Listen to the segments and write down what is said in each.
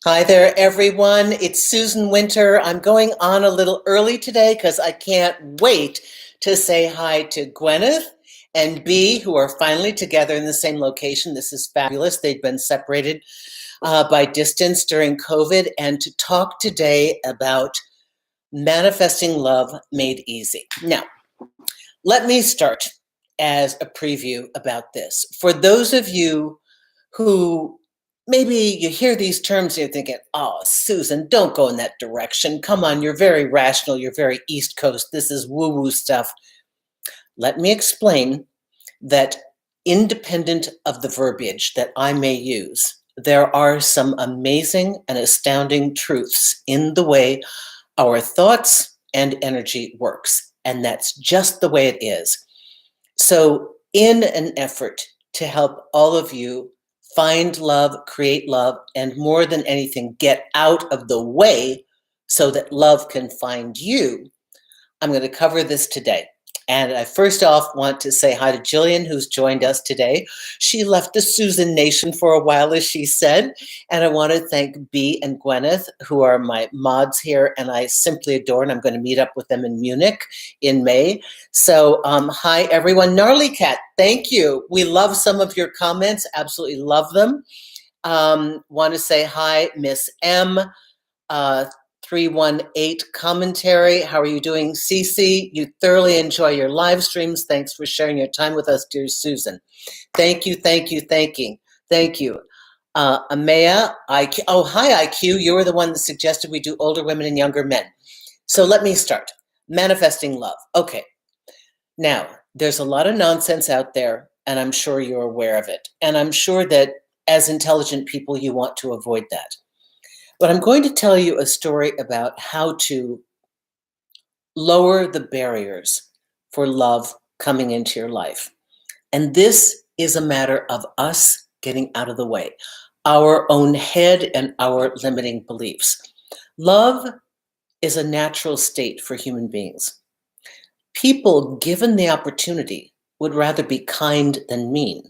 Hi there, everyone. It's Susan Winter. I'm going on a little early today because I can't wait to say hi to Gwyneth and Bea, who are finally together in the same location. This is fabulous. They've been separated by distance during COVID, and to talk today about manifesting love made easy. Now, let me start as a preview about this. For those of you who maybe you hear these terms and you're thinking, oh, Susan, don't go in that direction. Come on, you're very rational. You're very East Coast. This is woo-woo stuff. Let me explain that independent of the verbiage that I may use, there are some amazing and astounding truths in the way our thoughts and energy works. And that's just the way it is. So in an effort to help all of you find love, create love, and more than anything, get out of the way so that love can find you, I'm going to cover this today. And I first off want to say hi to Jillian, who's joined us today. She left the Susan Nation for a while, as she said. And I want to thank Bea and Gwyneth, who are my mods here, and I simply adore, and I'm going to meet up with them in Munich in May. So hi, everyone. Gnarly Cat, thank you. We love some of your comments. Absolutely love them. Want to say hi, Miss M. 318 commentary. How are you doing, Cece? You thoroughly enjoy your live streams. Thanks for sharing your time with us, dear Susan. Thank you, thank you, thank you, thank you. Amaya, IQ. Oh, hi, IQ. You were the one that suggested we do older women and younger men. So let me start. Manifesting love. Okay. Now, there's a lot of nonsense out there, and I'm sure you're aware of it. And I'm sure that as intelligent people, you want to avoid that. But I'm going to tell you a story about how to lower the barriers for love coming into your life. And this is a matter of us getting out of the way, our own head and our limiting beliefs. Love is a natural state for human beings. People, given the opportunity, would rather be kind than mean.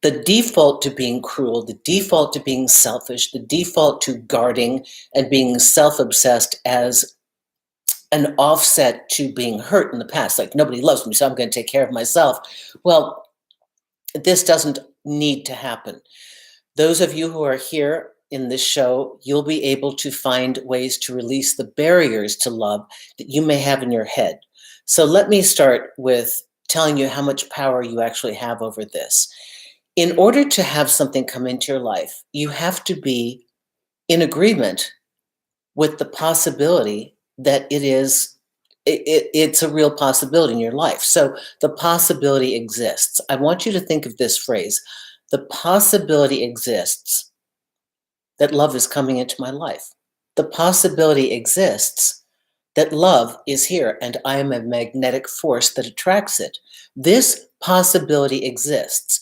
The default to being cruel, the default to being selfish, the default to guarding and being self-obsessed as an offset to being hurt in the past, like nobody loves me, so I'm going to take care of myself. Well, this doesn't need to happen. Those of you who are here in this show, you'll be able to find ways to release the barriers to love that you may have in your head. So let me start with telling you how much power you actually have over this. In order to have something come into your life, you have to be in agreement with the possibility that it's a real possibility in your life. So the possibility exists. I want you to think of this phrase: the possibility exists that love is coming into my life. The possibility exists that love is here and I am a magnetic force that attracts it. This possibility exists.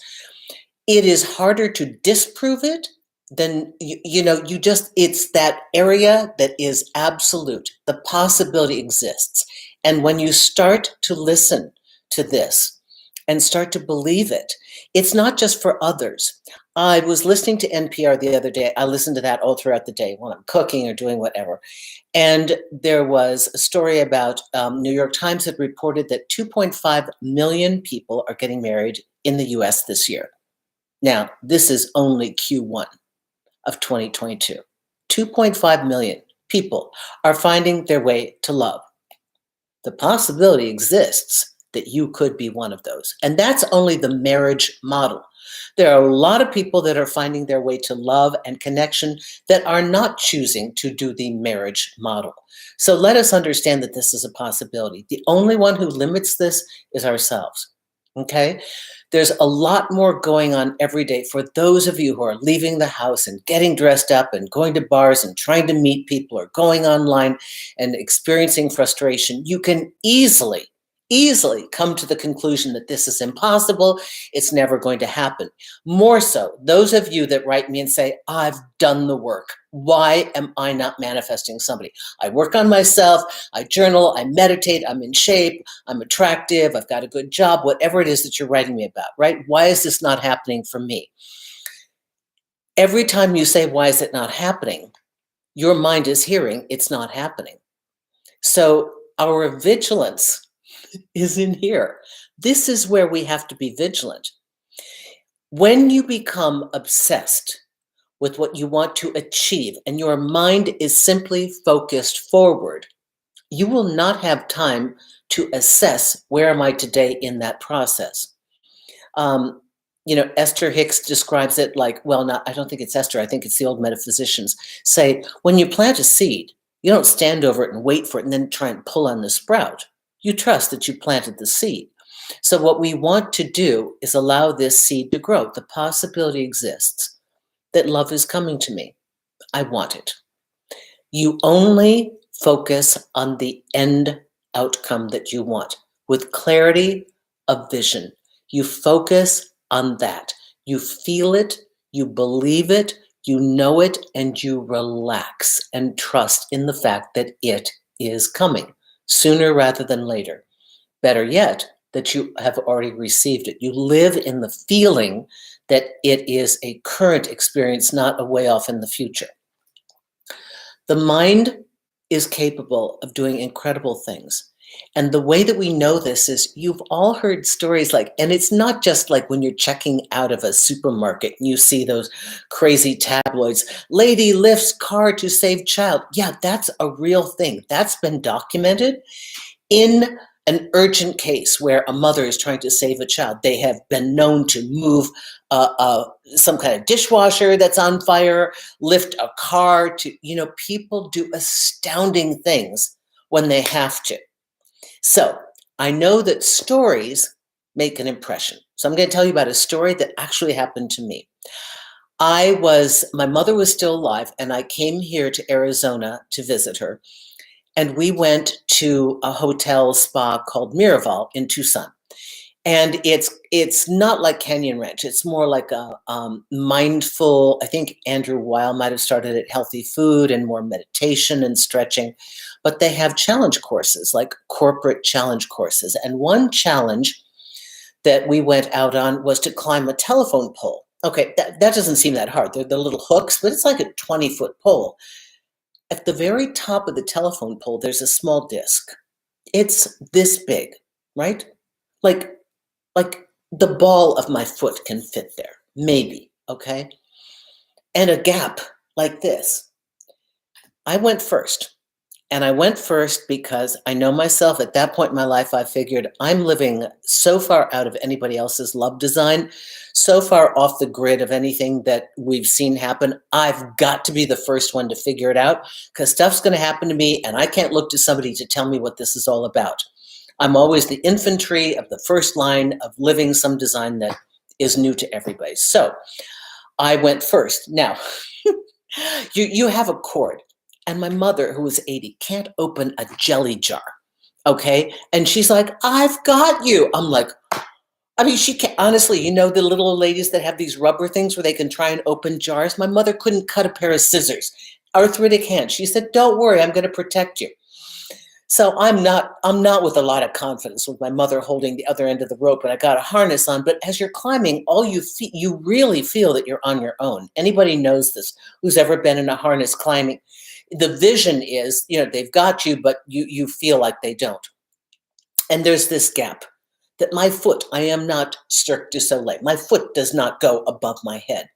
It is harder to disprove it than, it's that area that is absolute. The possibility exists. And when you start to listen to this and start to believe it, it's not just for others. I was listening to NPR the other day. I listen to that all throughout the day when I'm cooking or doing whatever. And there was a story about New York Times had reported that 2.5 million people are getting married in the US this year. Now, this is only Q1 of 2022. 2.5 million people are finding their way to love. The possibility exists that you could be one of those. And that's only the marriage model. There are a lot of people that are finding their way to love and connection that are not choosing to do the marriage model. So let us understand that this is a possibility. The only one who limits this is ourselves. Okay? There's a lot more going on every day for those of you who are leaving the house and getting dressed up and going to bars and trying to meet people or going online and experiencing frustration. You can easily come to the conclusion that this is impossible. It's never going to happen. More so, those of you that write me and say, I've done the work. Why am I not manifesting somebody? I work on myself, I journal, I meditate, I'm in shape, I'm attractive, I've got a good job, whatever it is that you're writing me about, right? Why is this not happening for me? Every time you say, why is it not happening? Your mind is hearing it's not happening. So our vigilance is in here. This is where we have to be vigilant. When you become obsessed with what you want to achieve and your mind is simply focused forward, you will not have time to assess where am I today in that process. Esther Hicks describes it like, well, not, I don't think it's Esther, I think it's the old metaphysicians say, when you plant a seed, you don't stand over it and wait for it and then try and pull on the sprout. You trust that you planted the seed. So what we want to do is allow this seed to grow. The possibility exists that love is coming to me. I want it. You only focus on the end outcome that you want with clarity of vision. You focus on that. You feel it, you believe it, you know it, and you relax and trust in the fact that it is coming sooner rather than later. Better yet, that you have already received it. You live in the feeling that it is a current experience, not a way off in the future. The mind is capable of doing incredible things. And the way that we know this is you've all heard stories like, and it's not just like when you're checking out of a supermarket and you see those crazy tabloids, lady lifts car to save child. Yeah, that's a real thing. That's been documented in an urgent case where a mother is trying to save a child. They have been known to move some kind of dishwasher that's on fire, lift a car to, people do astounding things when they have to. So I know that stories make an impression. So I'm going to tell you about a story that actually happened to me. My mother was still alive, and I came here to Arizona to visit her. And we went to a hotel spa called Miraval in Tucson. And it's not like Canyon Ranch. It's more like a mindful, I think Andrew Weil might have started at healthy food and more meditation and stretching. But they have challenge courses, like corporate challenge courses. And one challenge that we went out on was to climb a telephone pole. Okay, that doesn't seem that hard. They're the little hooks, but it's like a 20-foot pole. At the very top of the telephone pole, there's a small disc. It's this big, right? Like the ball of my foot can fit there, maybe, okay? And a gap like this. I went first. And I went first because I know myself at that point in my life, I figured I'm living so far out of anybody else's love design, so far off the grid of anything that we've seen happen. I've got to be the first one to figure it out because stuff's going to happen to me and I can't look to somebody to tell me what this is all about. I'm always the infantry of the first line of living some design that is new to everybody. So I went first. Now, you have a cord. And my mother, who was 80, can't open a jelly jar, okay? And she's like, I've got you. I'm like, she can't, honestly, the little ladies that have these rubber things where they can try and open jars? My mother couldn't cut a pair of scissors, arthritic hand. She said, don't worry, I'm gonna protect you. So I'm not with a lot of confidence with my mother holding the other end of the rope, and I got a harness on, but as you're climbing, you really feel that you're on your own. Anybody knows this who's ever been in a harness climbing. The vision is, they've got you, but you feel like they don't. And there's this gap that my foot, I am not Cirque du Soleil. My foot does not go above my head.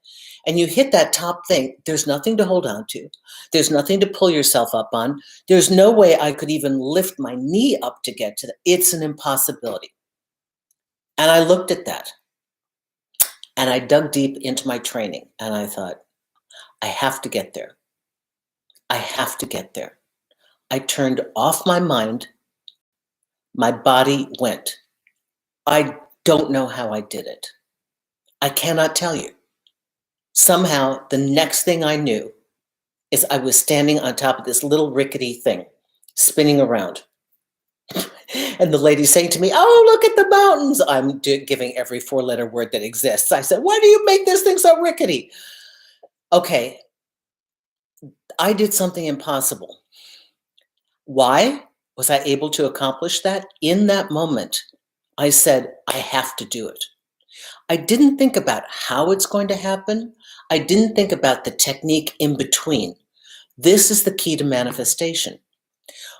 And you hit that top thing, there's nothing to hold on to. There's nothing to pull yourself up on. There's no way I could even lift my knee up to get to that. It's an impossibility. And I looked at that and I dug deep into my training and I thought, I have to get there. I have to get there. I turned off my mind. My body went. I don't know how I did it. I cannot tell you. Somehow, the next thing I knew is I was standing on top of this little rickety thing, spinning around. And the lady saying to me, oh, look at the mountains. I'm giving every four-letter word that exists. I said, why do you make this thing so rickety? Okay, I did something impossible. Why was I able to accomplish that? In that moment, I said, I have to do it. I didn't think about how it's going to happen. I didn't think about the technique in between. This is the key to manifestation.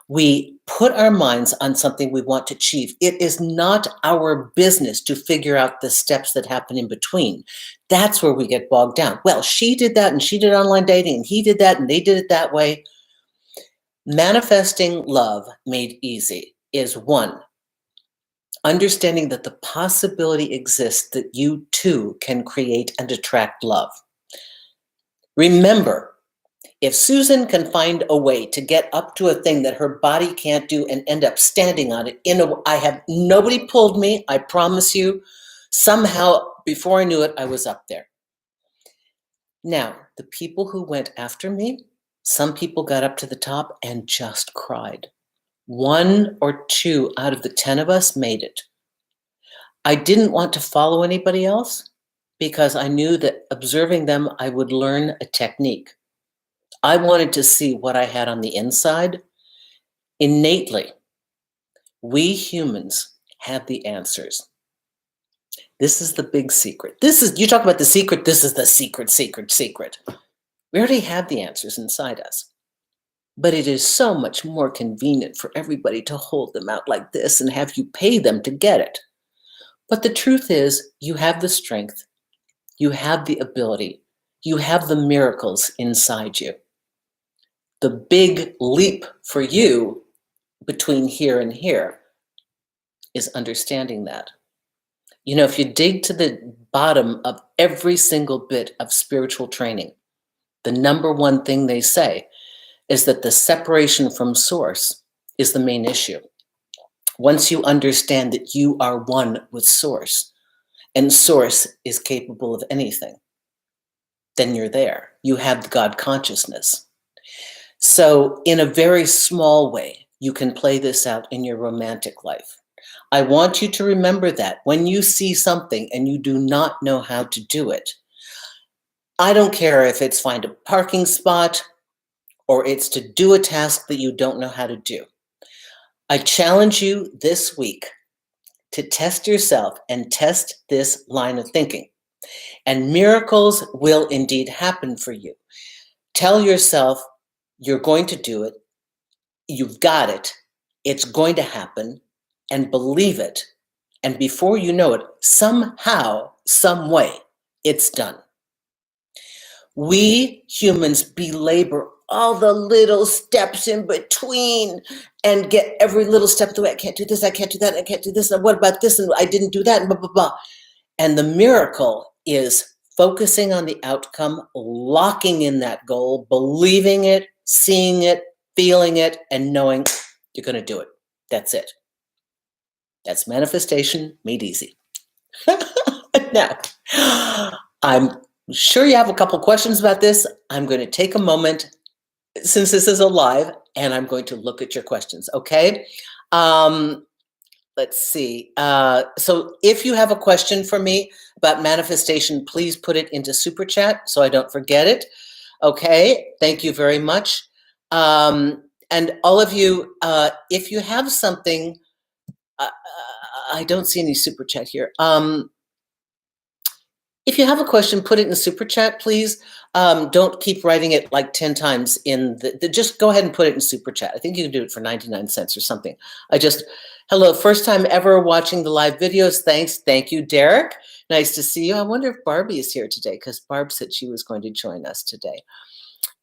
We put our minds on something we want to achieve. It is not our business to figure out the steps that happen in between. That's where we get bogged down. Well, she did that and she did online dating and he did that and they did it that way. Manifesting love made easy is one, understanding that the possibility exists that you too can create and attract love. Remember, if Susan can find a way to get up to a thing that her body can't do and end up standing on it, I have nobody pulled me, I promise you. Somehow, before I knew it, I was up there. Now, the people who went after me, some people got up to the top and just cried. 1 or 2 out of the 10 of us made it. I didn't want to follow anybody else because I knew that observing them, I would learn a technique. I wanted to see what I had on the inside. Innately, we humans have the answers. This is the big secret. You talk about the secret, this is the secret. We already have the answers inside us. But it is so much more convenient for everybody to hold them out like this and have you pay them to get it. But the truth is, you have the strength, you have the ability, you have the miracles inside you. The big leap for you between here and here is understanding that. You know, if you dig to the bottom of every single bit of spiritual training, the number one thing they say is that the separation from source is the main issue. Once you understand that you are one with source, and source is capable of anything, then you're there. You have the God consciousness. So in a very small way, you can play this out in your romantic life. I want you to remember that when you see something and you do not know how to do it, I don't care if it's find a parking spot or it's to do a task that you don't know how to do. I challenge you this week to test yourself and test this line of thinking. And miracles will indeed happen for you. Tell yourself you're going to do it, you've got it, it's going to happen, and believe it. And before you know it, somehow, some way, it's done. We humans belabor all the little steps in between and get every little step of the way. I can't do this, I can't do that, I can't do this, and what about this, and I didn't do that, and blah, blah, blah. And the miracle is focusing on the outcome, locking in that goal, believing it, seeing it, feeling it, and knowing you're going to do it. That's it. That's manifestation made easy. Now, I'm sure you have a couple questions about this. I'm going to take a moment, since this is a live, and I'm going to look at your questions, okay? Let's see. So if you have a question for me about manifestation, please put it into Super Chat so I don't forget it. Okay, thank you very much. And all of you, if you have something, I don't see any Super Chat here. If you have a question, put it in the Super Chat, please. Don't keep writing it like 10 times in just go ahead and put it in Super Chat. I think you can do it for 99 cents or something. Hello, first time ever watching the live videos. Thanks. Thank you, Derek. Nice to see you. I wonder if Barbie is here today because Barb said she was going to join us today.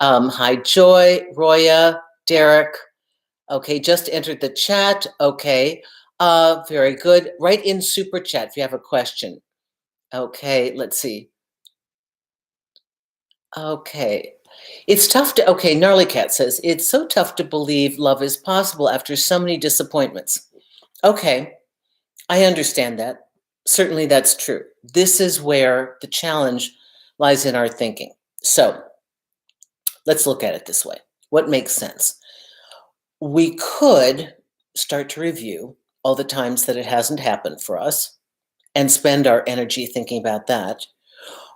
Hi, Joy, Roya, Derek. Okay, just entered the chat. Okay, very good. Write in Super Chat if you have a question. Okay, let's see. Okay. It's tough to, okay, Gnarly Cat says, it's so tough to believe love is possible after so many disappointments. Okay, I understand that. Certainly that's true. This is where the challenge lies in our thinking. So let's look at it this way. What makes sense? We could start to review all the times that it hasn't happened for us and spend our energy thinking about that.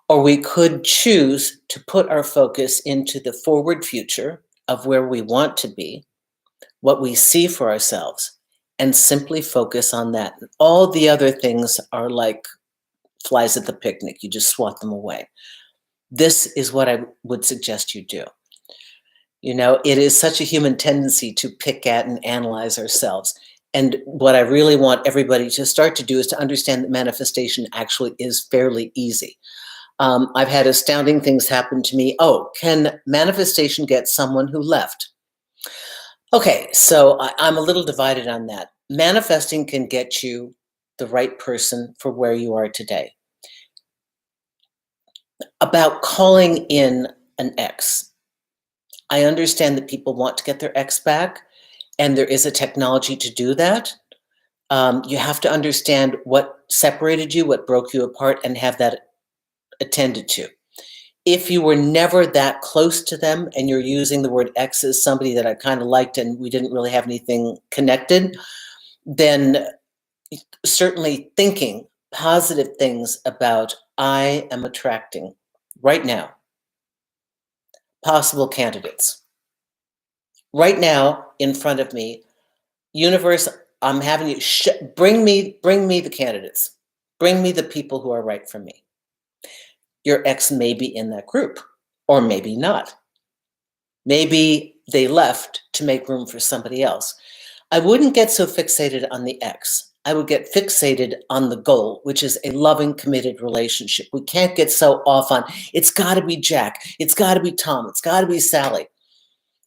Or we could choose to put our focus into the forward future of where we want to be, what we see for ourselves, and simply focus on that. All the other things are like flies at the picnic. You just swat them away. This is what I would suggest you do. It is such a human tendency to pick at and analyze ourselves. And what I really want everybody to start to do is to understand that manifestation actually is fairly easy. I've had astounding things happen to me. Oh, can manifestation get someone who left? Okay, so I'm a little divided on that. Manifesting can get you the right person for where you are today. About calling in an ex. I understand that people want to get their ex back, and there is a technology to do that. You have to understand what separated you, what broke you apart, and have that attended to. If you were never that close to them and you're using the word ex as somebody that I kind of liked and we didn't really have anything connected, then certainly thinking positive things about I am attracting right now possible candidates. Right now in front of me, universe, I'm having you bring me the candidates. Bring me the people who are right for me. Your ex may be in that group, or maybe not. Maybe they left to make room for somebody else. I wouldn't get so fixated on the ex. I would get fixated on the goal, which is a loving, committed relationship. We can't get so off on, it's got to be Jack, it's got to be Tom, it's got to be Sally.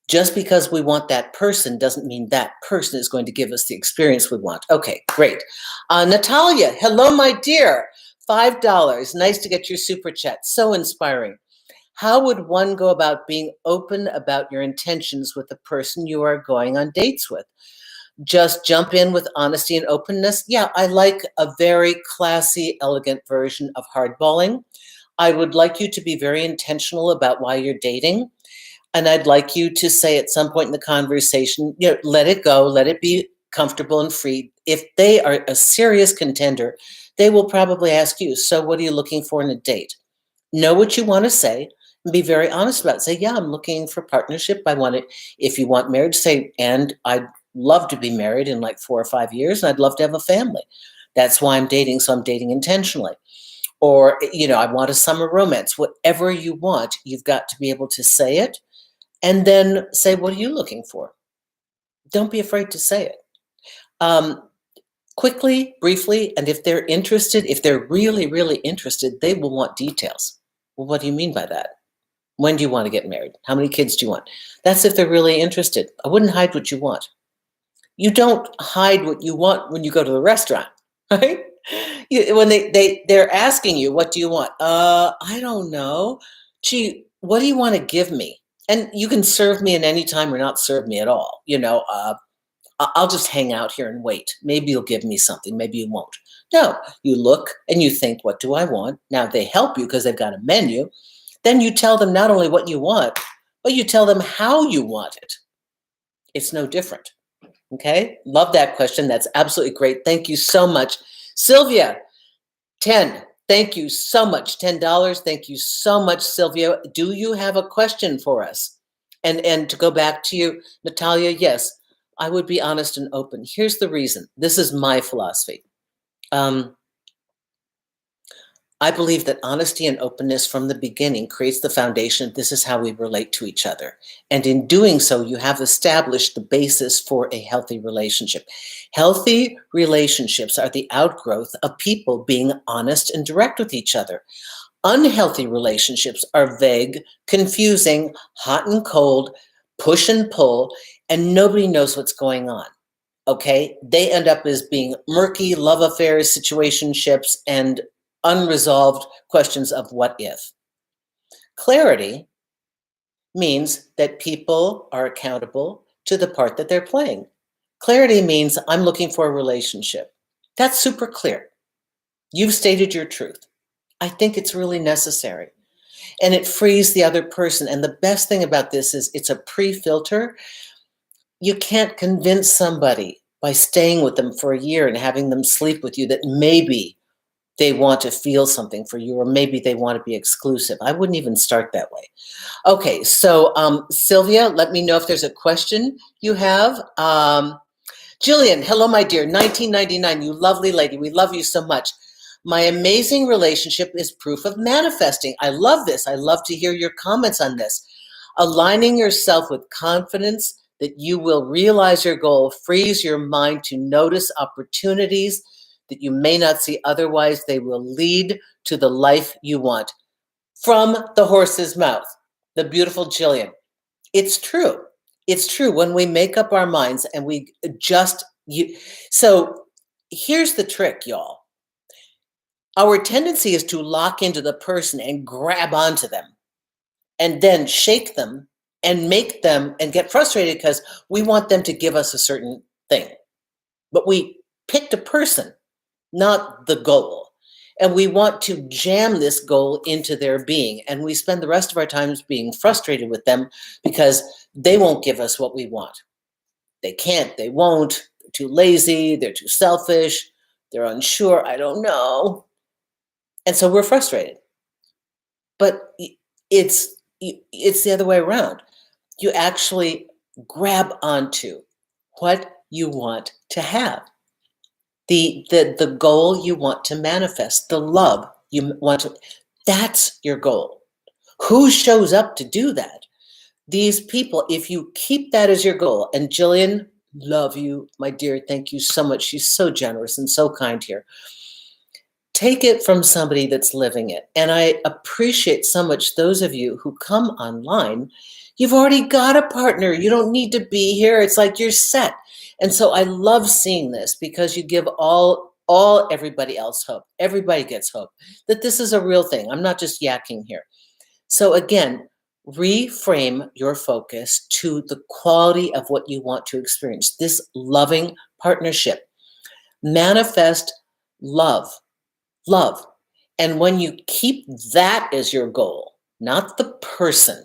Just because we want that person doesn't mean that person is going to give us the experience we want. Okay, great. Natalia, hello, my dear. $5. Nice to get your super chat. So inspiring. How would one go about being open about your intentions with the person you are going on dates with? Just jump in with honesty and openness? Yeah, I like a very classy, elegant version of hardballing. I would like you to be very intentional about why you're dating. And I'd like you to say at some point in the conversation, let it go, let it be comfortable and free. If they are a serious contender, they will probably ask you, so what are you looking for in a date? Know what you want to say and be very honest about it. Say, yeah, I'm looking for partnership. I want it. If you want marriage, say, and I'd love to be married in like 4 or 5 years, and I'd love to have a family. That's why I'm dating, so I'm dating intentionally. Or, I want a summer romance. Whatever you want, you've got to be able to say it. And then say, what are you looking for? Don't be afraid to say it. Quickly, briefly, and if they're interested, if they're really, really interested, they will want details. Well, what do you mean by that? When do you want to get married? How many kids do you want? That's if they're really interested. I wouldn't hide what you want. You don't hide what you want when you go to the restaurant, right? When they're asking you, what do you want? I don't know. Gee, what do you want to give me? And you can serve me at any time or not serve me at all. I'll just hang out here and wait. Maybe you'll give me something. Maybe you won't. No, you look and you think, what do I want? Now they help you because they've got a menu. Then you tell them not only what you want, but you tell them how you want it. It's no different. Okay? Love that question. That's absolutely great. Thank you so much. Sylvia, 10. Thank you so much. $10. Thank you so much, Sylvia. Do you have a question for us? And to go back to you, Natalia, yes, I would be honest and open. Here's the reason. This is my philosophy. I believe that honesty and openness from the beginning creates the foundation. This is how we relate to each other. And in doing so, you have established the basis for a healthy relationship. Healthy relationships are the outgrowth of people being honest and direct with each other. Unhealthy relationships are vague, confusing, hot and cold, push and pull, and nobody knows what's going on. Okay? They end up as being murky love affairs, situationships, and unresolved questions of what if. Clarity means that people are accountable to the part that they're playing. Clarity means I'm looking for a relationship. That's super clear. You've stated your truth. I think it's really necessary. And it frees the other person. And the best thing about this is it's a pre-filter. You can't convince somebody by staying with them for a year and having them sleep with you that maybe they want to feel something for you, or maybe they want to be exclusive. I wouldn't even start that way. Okay, so Sylvia, let me know if there's a question you have. Jillian, hello, my dear, 1999, you lovely lady. We love you so much. My amazing relationship is proof of manifesting. I love this. I love to hear your comments on this. Aligning yourself with confidence that you will realize your goal frees your mind to notice opportunities that you may not see otherwise. They will lead to the life you want. From the horse's mouth, the beautiful Jillian. It's true. It's true when we make up our minds and we just you. So here's the trick, y'all. Our tendency is to lock into the person and grab onto them and then shake them and make them and get frustrated because we want them to give us a certain thing. But we picked a person, not the goal. And we want to jam this goal into their being. And we spend the rest of our time being frustrated with them because they won't give us what we want. They can't, they won't, they're too lazy, they're too selfish, they're unsure, I don't know. And so we're frustrated. But it's the other way around. You actually grab onto what you want to have. The goal you want to manifest, the love you want to, that's your goal. Who shows up to do that? These people, if you keep that as your goal, and Jillian, love you, my dear, thank you so much. She's so generous and so kind here. Take it from somebody that's living it. And I appreciate so much those of you who come online. You've already got a partner. You don't need to be here. It's like you're set. And so I love seeing this because you give all everybody else hope. Everybody gets hope that this is a real thing. I'm not just yakking here. So again, reframe your focus to the quality of what you want to experience, this loving partnership. Manifest love. Love. And when you keep that as your goal, not the person,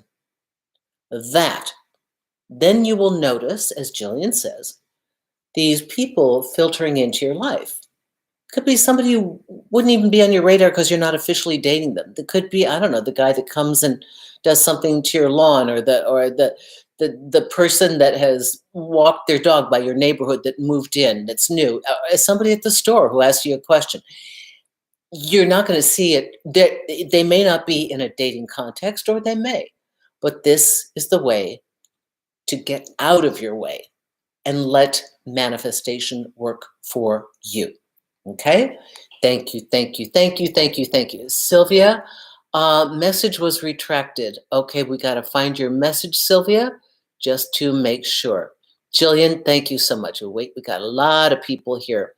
then you will notice, as Jillian says, these people filtering into your life. Could be somebody who wouldn't even be on your radar because you're not officially dating them. It could be, I don't know, the guy that comes and does something to your lawn, or the person that has walked their dog by your neighborhood that moved in, that's new. Somebody at the store who asks you a question. You're not going to see it. They may not be in a dating context, or they may, but this is the way to get out of your way and let manifestation work for you. Okay? Thank you, thank you, thank you, thank you, thank you. Sylvia, message was retracted. Okay, we got to find your message, Sylvia, just to make sure. Jillian, thank you so much. Wait, we got a lot of people here.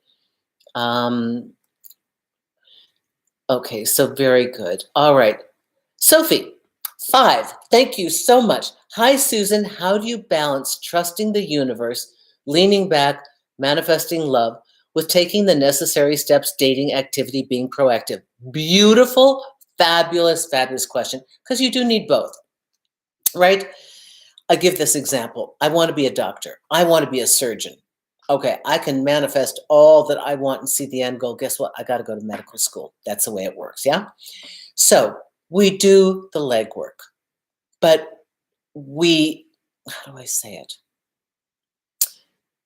Okay, so very good. All right. Sophie, 5, thank you so much. Hi, Susan. How do you balance trusting the universe, leaning back, manifesting love, with taking the necessary steps, dating, activity, being proactive? Beautiful, fabulous, fabulous question, because you do need both, right? I give this example. I want to be a doctor. I want to be a surgeon. Okay, I can manifest all that I want and see the end goal. Guess what? I got to go to medical school. That's the way it works, yeah? So we do the legwork, but how do I say it?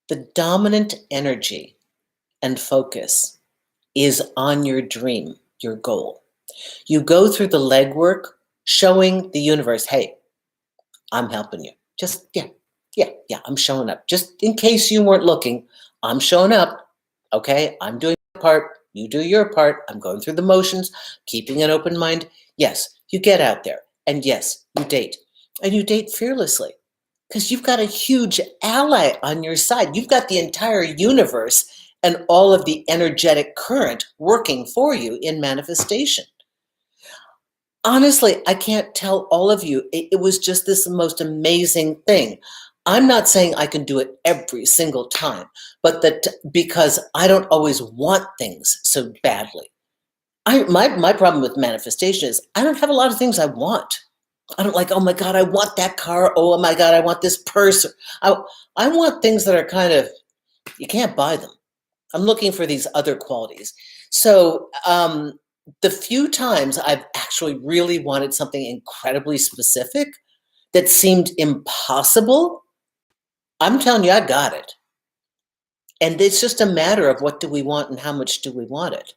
The dominant energy and focus is on your dream, your goal. You go through the legwork showing the universe, hey, I'm helping you. Just, yeah, I'm showing up. Just in case you weren't looking, I'm showing up. Okay, I'm doing my part. You do your part. I'm going through the motions, keeping an open mind. Yes, you get out there. And yes, you date. And you date fearlessly because you've got a huge ally on your side. You've got the entire universe and all of the energetic current working for you in manifestation. Honestly, I can't tell all of you. It was just this most amazing thing. I'm not saying I can do it every single time, but because I don't always want things so badly. My problem with manifestation is I don't have a lot of things I want. I don't like, oh my God, I want that car. Oh my God, I want this purse. I want things that are kind of, you can't buy them. I'm looking for these other qualities. So the few times I've actually really wanted something incredibly specific that seemed impossible, I'm telling you, I got it. And it's just a matter of what do we want and how much do we want it.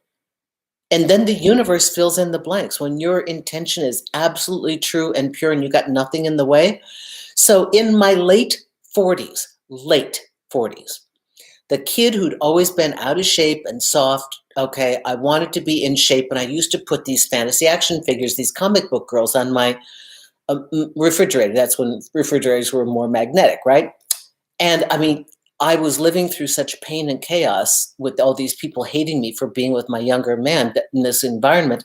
And then the universe fills in the blanks when your intention is absolutely true and pure and you got nothing in the way. So in my late 40s, the kid who'd always been out of shape and soft, okay, I wanted to be in shape, and I used to put these fantasy action figures, these comic book girls, on my refrigerator. That's when refrigerators were more magnetic, right? And I mean, I was living through such pain and chaos with all these people hating me for being with my younger man in this environment,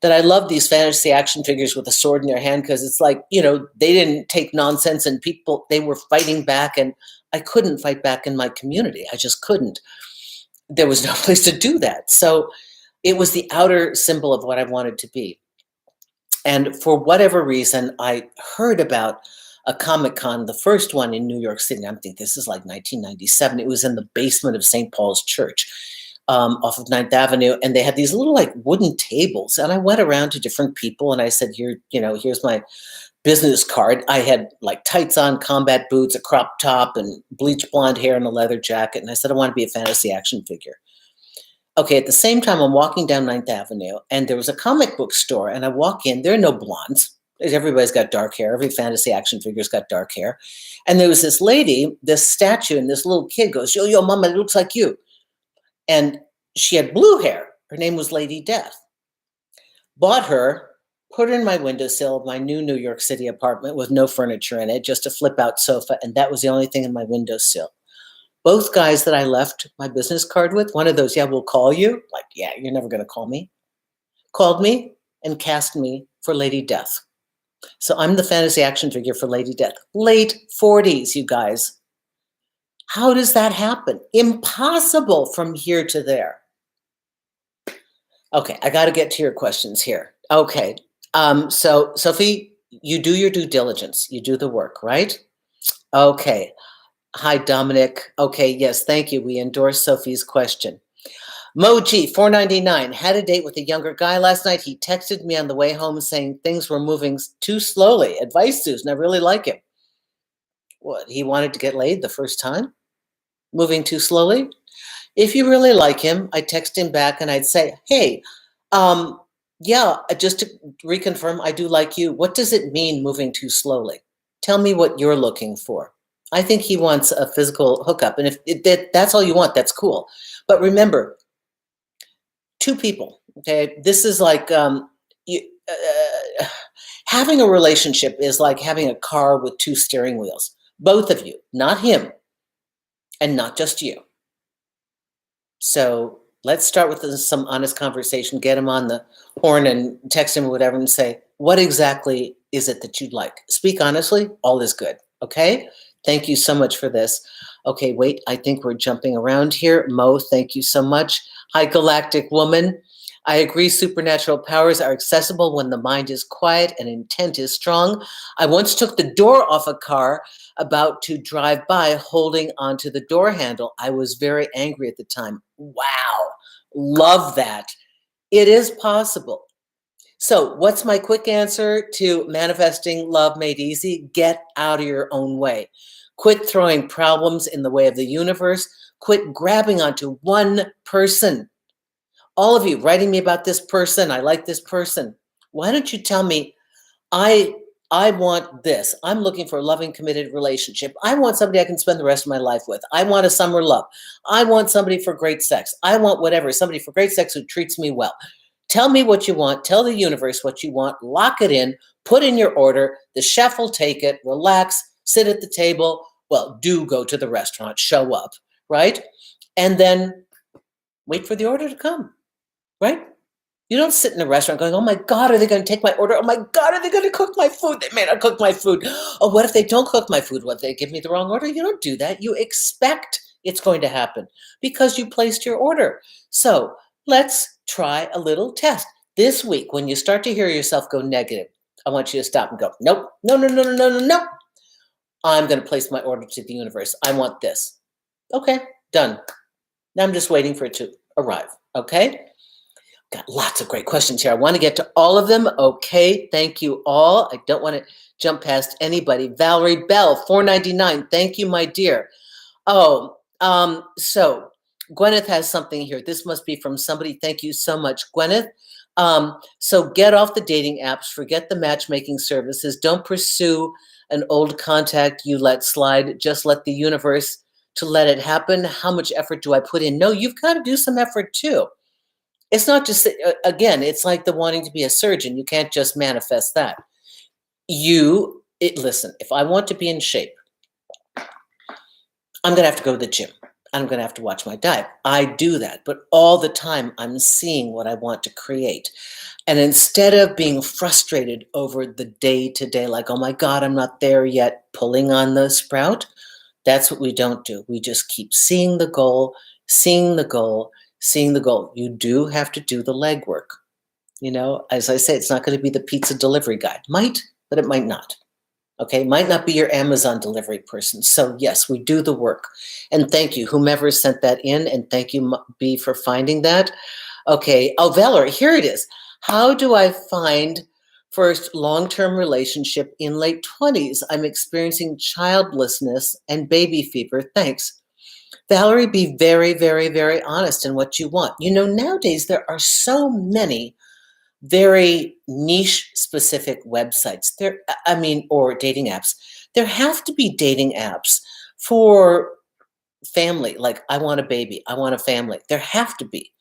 that I love these fantasy action figures with a sword in their hand, because it's like, they didn't take nonsense, and people, they were fighting back, and I couldn't fight back in my community. I just couldn't. There was no place to do that. So it was the outer symbol of what I wanted to be. And for whatever reason, I heard about a Comic-Con, the first one in New York City. I'm thinking this is like 1997. It was in the basement of St. Paul's Church, off of 9th Avenue. And they had these little like wooden tables. And I went around to different people and I said, here's my business card. I had like tights on, combat boots, a crop top, and bleach blonde hair and a leather jacket. And I said, I want to be a fantasy action figure. Okay, at the same time, I'm walking down 9th Avenue, and there was a comic book store, and I walk in. There are no blondes. Everybody's got dark hair. Every fantasy action figure's got dark hair. And there was this lady, this statue, and this little kid goes, yo, mama, it looks like you. And she had blue hair. Her name was Lady Death. Bought her, put her in my windowsill of my new New York City apartment with no furniture in it, just a flip-out sofa, and that was the only thing in my windowsill. Both guys that I left my business card with, one of those, yeah, we'll call you. Like, yeah, you're never going to call me. Called me and cast me for Lady Death. So I'm the fantasy action figure for Lady Death. Late 40s, you guys. How does that happen? Impossible from here to there. Okay, I got to get to your questions here. Okay, so Sophie, you do your due diligence. You do the work, right? Okay. Hi, Dominic. Okay, yes, thank you. We endorse Sophie's question. Moji, 499, had a date with a younger guy last night. He texted me on the way home saying things were moving too slowly. Advice, Susan, I really like him. What, he wanted to get laid the first time? Moving too slowly? If you really like him, I'd text him back and I'd say, hey, yeah, just to reconfirm, I do like you. What does it mean moving too slowly? Tell me what you're looking for. I think he wants a physical hookup. And if that's all you want, that's cool. But remember, two people, okay? This is like having a relationship is like having a car with two steering wheels. Both of you, not him, and not just you. So let's start with some honest conversation, get him on the horn and text him or whatever and say, what exactly is it that you'd like? Speak honestly, all is good, okay? Thank you so much for this. Okay, wait, I think we're jumping around here. Mo, thank you so much. Hi, Galactic Woman. I agree, supernatural powers are accessible when the mind is quiet and intent is strong. I once took the door off a car about to drive by holding onto the door handle. I was very angry at the time. Wow, love that. It is possible. So what's my quick answer to manifesting love made easy? Get out of your own way. Quit throwing problems in the way of the universe. Quit grabbing onto one person. All of you writing me about this person, I like this person. Why don't you tell me, I want this. I'm looking for a loving, committed relationship. I want somebody I can spend the rest of my life with. I want a summer love. I want somebody for great sex. I want whatever, somebody for great sex who treats me well. Tell me what you want. Tell the universe what you want. Lock it in. Put in your order. The chef will take it. Relax. Sit at the table. Well, do go to the restaurant. Show up, right? And then wait for the order to come, right? You don't sit in a restaurant going, oh my God, are they going to take my order? Oh my God, are they going to cook my food? They may not cook my food. Oh, what if they don't cook my food? What if they give me the wrong order? You don't do that. You expect it's going to happen because you placed your order. So let's try a little test. This week, when you start to hear yourself go negative, I want you to stop and go, nope, no, no, no, no, no, no, no. I'm going to place my order to the universe. I want this. Okay, done. Now I'm just waiting for it to arrive. Okay? Got lots of great questions here. I want to get to all of them. Okay, thank you all. I don't want to jump past anybody. Valerie Bell, $4.99. Thank you, my dear. Oh, so Gwyneth has something here. This must be from somebody. Thank you so much, Gwyneth. So get off the dating apps, forget the matchmaking services. Don't pursue an old contact you let slide. Just let the universe to let it happen. How much effort do I put in? No, you've got to do some effort too. It's not just, again, it's like the wanting to be a surgeon. You can't just manifest that. Listen, if I want to be in shape, I'm going to have to go to the gym. I'm going to have to watch my diet. I do that, but all the time I'm seeing what I want to create. And instead of being frustrated over the day to day, like, oh my God, I'm not there yet, pulling on the sprout, that's what we don't do. We just keep seeing the goal, seeing the goal, seeing the goal. You do have to do the legwork. You know, as I say, it's not going to be the pizza delivery guy. Might, but it might not. Okay, might not be your Amazon delivery person. So yes, we do the work. And thank you, whomever sent that in, and thank you, B, for finding that. Okay, oh, Valerie, here it is. How do I find first long-term relationship in late 20s? I'm experiencing childlessness and baby fever. Thanks. Valerie, be very, very, very honest in what you want. You know, nowadays there are so many very niche specific websites or dating apps. There have to be dating apps for family, like I want a baby, I want a family. There have to be.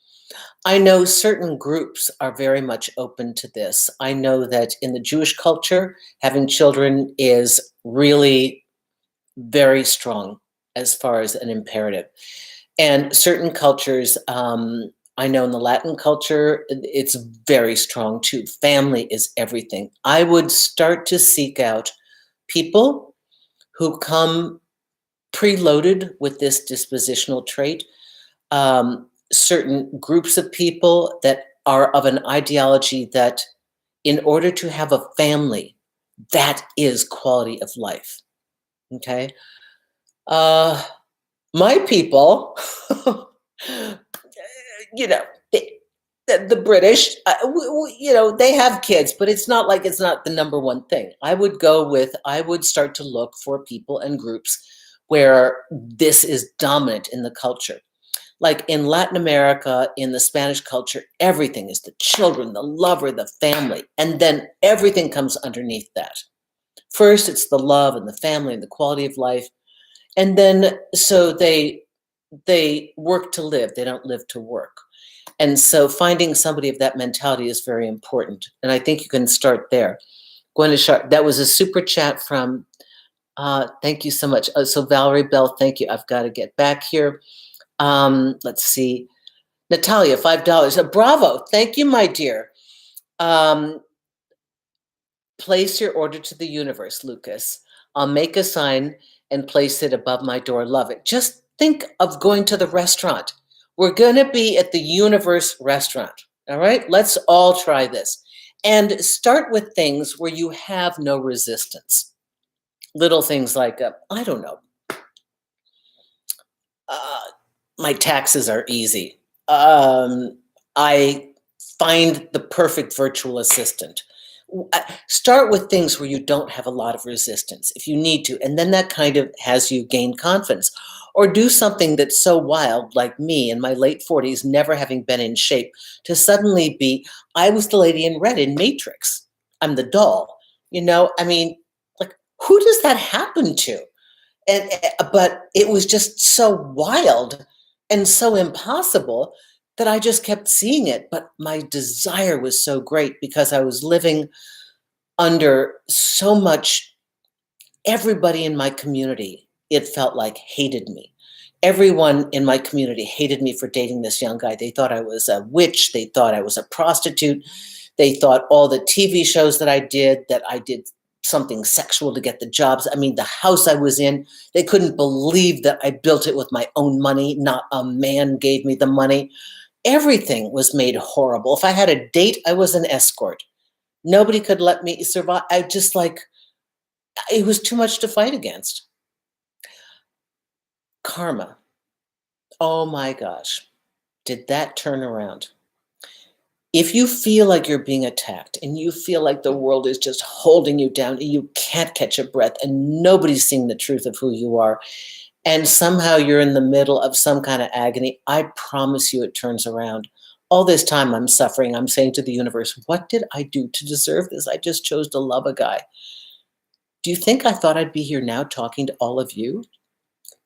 I know certain groups are very much open to this. I know that in the Jewish culture, having children is really very strong as far as an imperative. And certain cultures, I know in the Latin culture, it's very strong too. Family is everything. I would start to seek out people who come preloaded with this dispositional trait, certain groups of people that are of an ideology that in order to have a family, that is quality of life. Okay. My people, you know, the British, they have kids, but it's not like it's not the number one thing. I would start to look for people and groups where this is dominant in the culture. Like in Latin America, in the Spanish culture, everything is the children, the lover, the family, and then everything comes underneath that. First, it's the love and the family and the quality of life. And then, so they work to live, they don't live to work. And so finding somebody of that mentality is very important. And I think you can start there. Gwyneth Sharp, that was a super chat from, thank you so much. So Valerie Bell, thank you. I've got to get back here. Let's see. Natalia, $5. Bravo. Thank you, my dear. Place your order to the universe, Lucas. I'll make a sign and place it above my door. Love it. Just think of going to the restaurant. We're going to be at the universe restaurant. All right. Let's all try this and start with things where you have no resistance. Little things like, I don't know. My taxes are easy. I find the perfect virtual assistant. Start with things where you don't have a lot of resistance if you need to, and then that kind of has you gain confidence. Or do something that's so wild, like me in my late 40s, never having been in shape, to suddenly be, I was the lady in red in Matrix. I'm the doll. I mean, like, who does that happen to? But it was just so wild and so impossible that I just kept seeing it. But my desire was so great because I was living under so much. Everybody in my community, it felt like, hated me. Everyone in my community hated me for dating this young guy. They thought I was a witch. They thought I was a prostitute. They thought all the TV shows that I did something sexual to get the jobs. I mean, the house I was in, they couldn't believe that I built it with my own money. Not a man gave me the money. Everything was made horrible. If I had a date, I was an escort. Nobody could let me survive. It was too much to fight against. Karma. Oh my gosh. Did that turn around? If you feel like you're being attacked and you feel like the world is just holding you down and you can't catch a breath and nobody's seeing the truth of who you are, and somehow you're in the middle of some kind of agony, I promise you it turns around. All this time I'm suffering, I'm saying to the universe, what did I do to deserve this? I just chose to love a guy. Do you think I thought I'd be here now talking to all of you?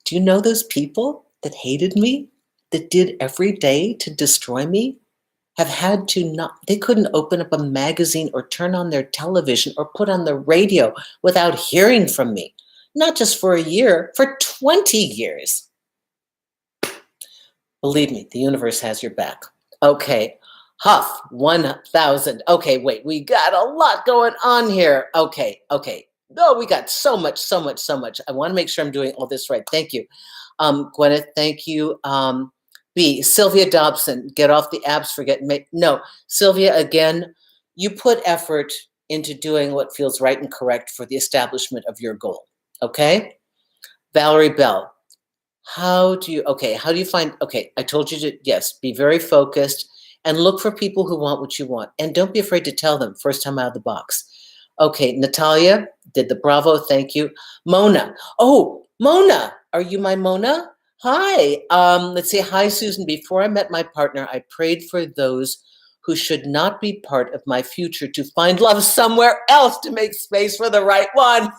Do you know those people that hated me, that did every day to destroy me, have had to not, they couldn't open up a magazine or turn on their television or put on the radio without hearing from me, not just for a year, for 20 years. Believe me, the universe has your back. Okay, Huff, 1,000. Okay, wait, we got a lot going on here. Okay. Oh, we got so much. I want to make sure I'm doing all this right. Thank you. Gwyneth, thank you. B, Sylvia Dobson, get off the apps, forget, no, Sylvia, again, you put effort into doing what feels right and correct for the establishment of your goal, okay? Valerie Bell, how do you find, I told you to, yes, be very focused and look for people who want what you want. And don't be afraid to tell them first time out of the box. Okay, Natalia did the bravo, thank you. Mona, oh, Mona, are you my Mona? Hi, let's see, hi, Susan. Before I met my partner, I prayed for those who should not be part of my future to find love somewhere else to make space for the right one. Love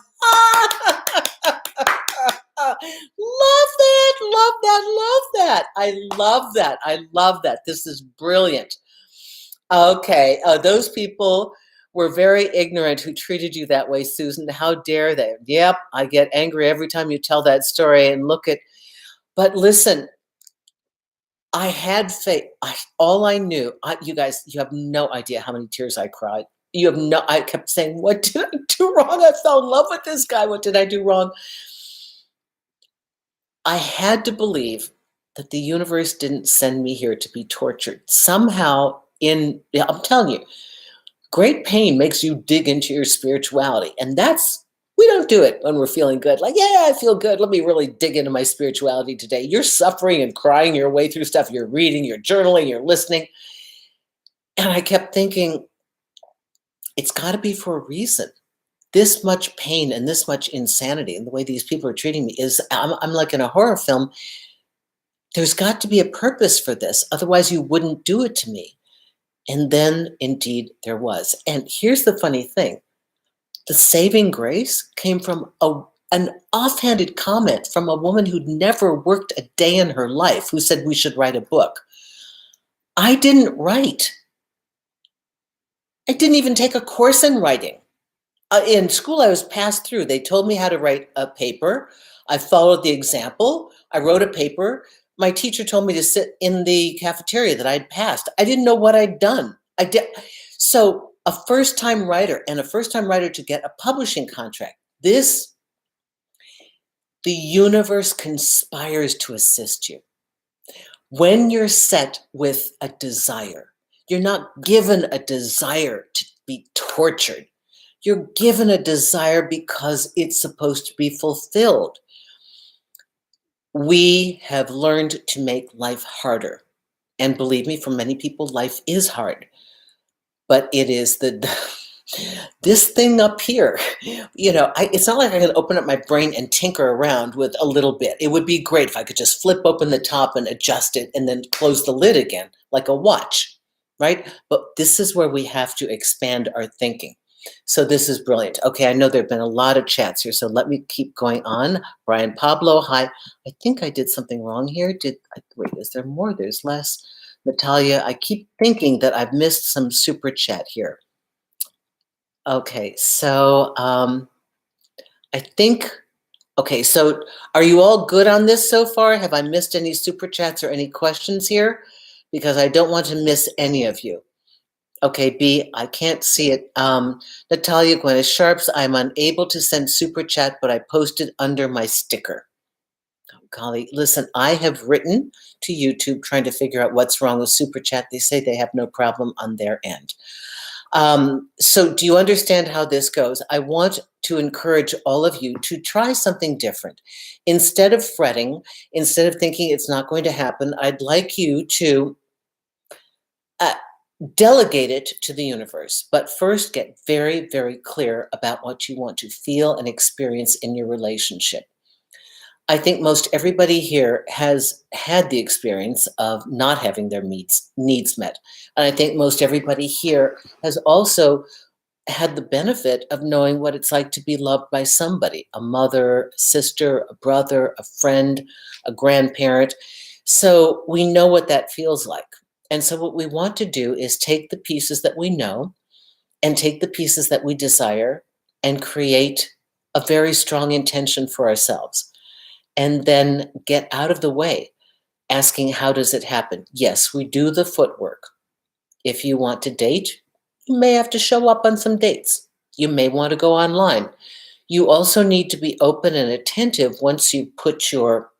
that. I love that. This is brilliant. Okay, those people were very ignorant who treated you that way, Susan. How dare they? Yep, I get angry every time you tell that story and but listen, I had faith. All I knew, you guys, you have no idea how many tears I cried. I kept saying, what did I do wrong? I fell in love with this guy. What did I do wrong? I had to believe that the universe didn't send me here to be tortured. Somehow I'm telling you, great pain makes you dig into your spirituality. And we don't do it when we're feeling good. Like, yeah, I feel good. Let me really dig into my spirituality today. You're suffering and crying your way through stuff. You're reading, you're journaling, you're listening. And I kept thinking, it's got to be for a reason. This much pain and this much insanity and the way these people are treating me I'm like in a horror film. There's got to be a purpose for this. Otherwise, you wouldn't do it to me. And then, indeed, there was. And here's the funny thing. The saving grace came from an offhanded comment from a woman who'd never worked a day in her life, who said we should write a book. I didn't write. I didn't even take a course in writing. In school, I was passed through. They told me how to write a paper. I followed the example. I wrote a paper. My teacher told me to sit in the cafeteria that I'd passed. I didn't know what I'd done. So a first-time writer to get a publishing contract. The universe conspires to assist you. When you're set with a desire, you're not given a desire to be tortured. You're given a desire because it's supposed to be fulfilled. We have learned to make life harder. And believe me, for many people, life is hard. But it is this thing up here, it's not like I can open up my brain and tinker around with a little bit. It would be great if I could just flip open the top and adjust it and then close the lid again, like a watch, right? But this is where we have to expand our thinking. So this is brilliant. Okay, I know there have been a lot of chats here, so let me keep going on. Brian Pablo, hi. I think I did something wrong here. Wait, is there more? There's less. Natalia, I keep thinking that I've missed some super chat here. Okay, so I think, so are you all good on this so far? Have I missed any super chats or any questions here? Because I don't want to miss any of you. Okay, B, I can't see it. Natalia Gwyneth Sharps, I'm unable to send super chat, but I posted under my sticker. Oh, golly, listen, I have written to YouTube trying to figure out what's wrong with super chat. They say they have no problem on their end. So do you understand how this goes? I want to encourage all of you to try something different. Instead of fretting, instead of thinking it's not going to happen, I'd like you to delegate it to the universe, but first get very, very clear about what you want to feel and experience in your relationship. I think most everybody here has had the experience of not having their needs met. And I think most everybody here has also had the benefit of knowing what it's like to be loved by somebody, a mother, a sister, a brother, a friend, a grandparent. So we know what that feels like. And so what we want to do is take the pieces that we know and take the pieces that we desire and create a very strong intention for ourselves, and then get out of the way asking, how does it happen? Yes, we do the footwork. If you want to date, you may have to show up on some dates. You may want to go online. You also need to be open and attentive once you put your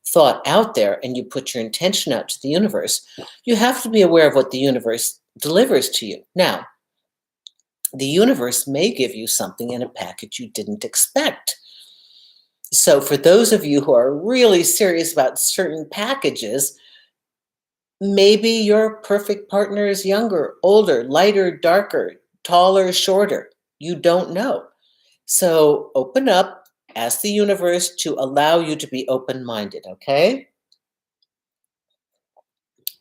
thought out there and you put your intention out to the universe. You have to be aware of what the universe delivers to you. Now, the universe may give you something in a package you didn't expect. So, for those of you who are really serious about certain packages, maybe your perfect partner is younger, older, lighter, darker, taller, shorter. You don't know. So open up, ask the universe to allow you to be open-minded, okay?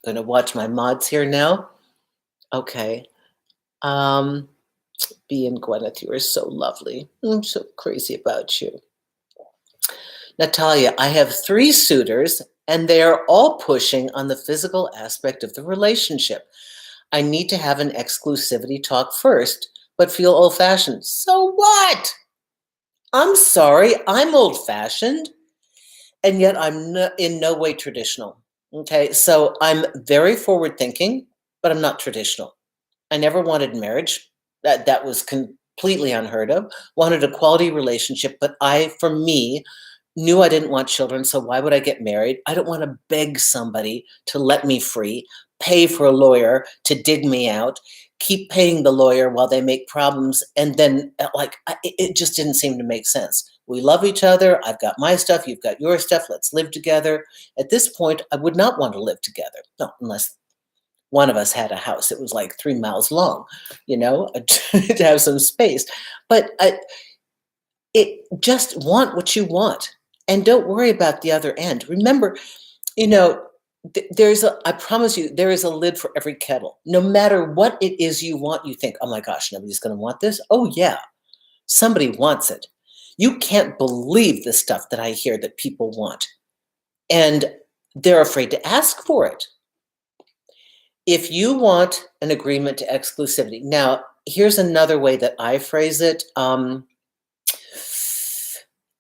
Gonna watch my mods here now. Okay. Um, B and Gwyneth, you are so lovely. I'm so crazy about you. Natalia, I have 3 suitors and they are all pushing on the physical aspect of the relationship. I need to have an exclusivity talk first, but feel old-fashioned. So what? I'm sorry, I'm old-fashioned, and yet I'm in no way traditional. Okay, so I'm very forward-thinking, but I'm not traditional. I never wanted marriage. That was completely unheard of. Wanted a quality relationship, but for me, knew I didn't want children, so why would I get married? I don't want to beg somebody to let me free, pay for a lawyer to dig me out, keep paying the lawyer while they make problems, and then it just didn't seem to make sense. We love each other. I've got my stuff, you've got your stuff. Let's live together. At this point, I would not want to live together. No, unless one of us had a house. It was like 3 miles long, to have some space. But just want what you want and don't worry about the other end. Remember, you know, I promise you, there is a lid for every kettle. No matter what it is you want, you think, oh my gosh, nobody's going to want this. Oh yeah, somebody wants it. You can't believe the stuff that I hear that people want. And they're afraid to ask for it. If you want an agreement to exclusivity, now here's another way that I phrase it.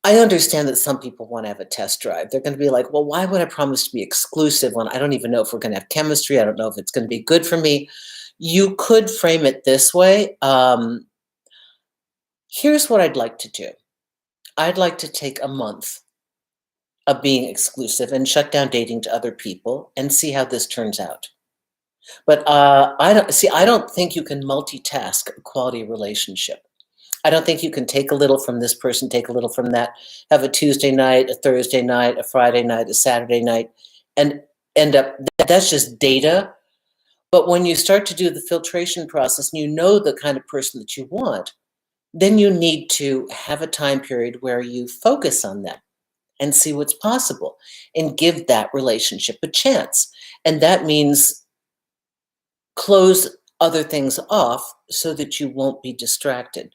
I understand that some people want to have a test drive. They're going to be like, well, why would I promise to be exclusive when I don't even know if we're going to have chemistry? I don't know if it's going to be good for me. You could frame it this way. Here's what I'd like to do. I'd like to take a month of being exclusive and shut down dating to other people and see how this turns out. But I don't think you can multitask a quality relationship. I don't think you can take a little from this person, take a little from that, have a Tuesday night, a Thursday night, a Friday night, a Saturday night, and end up, that's just data. But when you start to do the filtration process and you know the kind of person that you want, then you need to have a time period where you focus on them and see what's possible and give that relationship a chance. And that means close other things off so that you won't be distracted.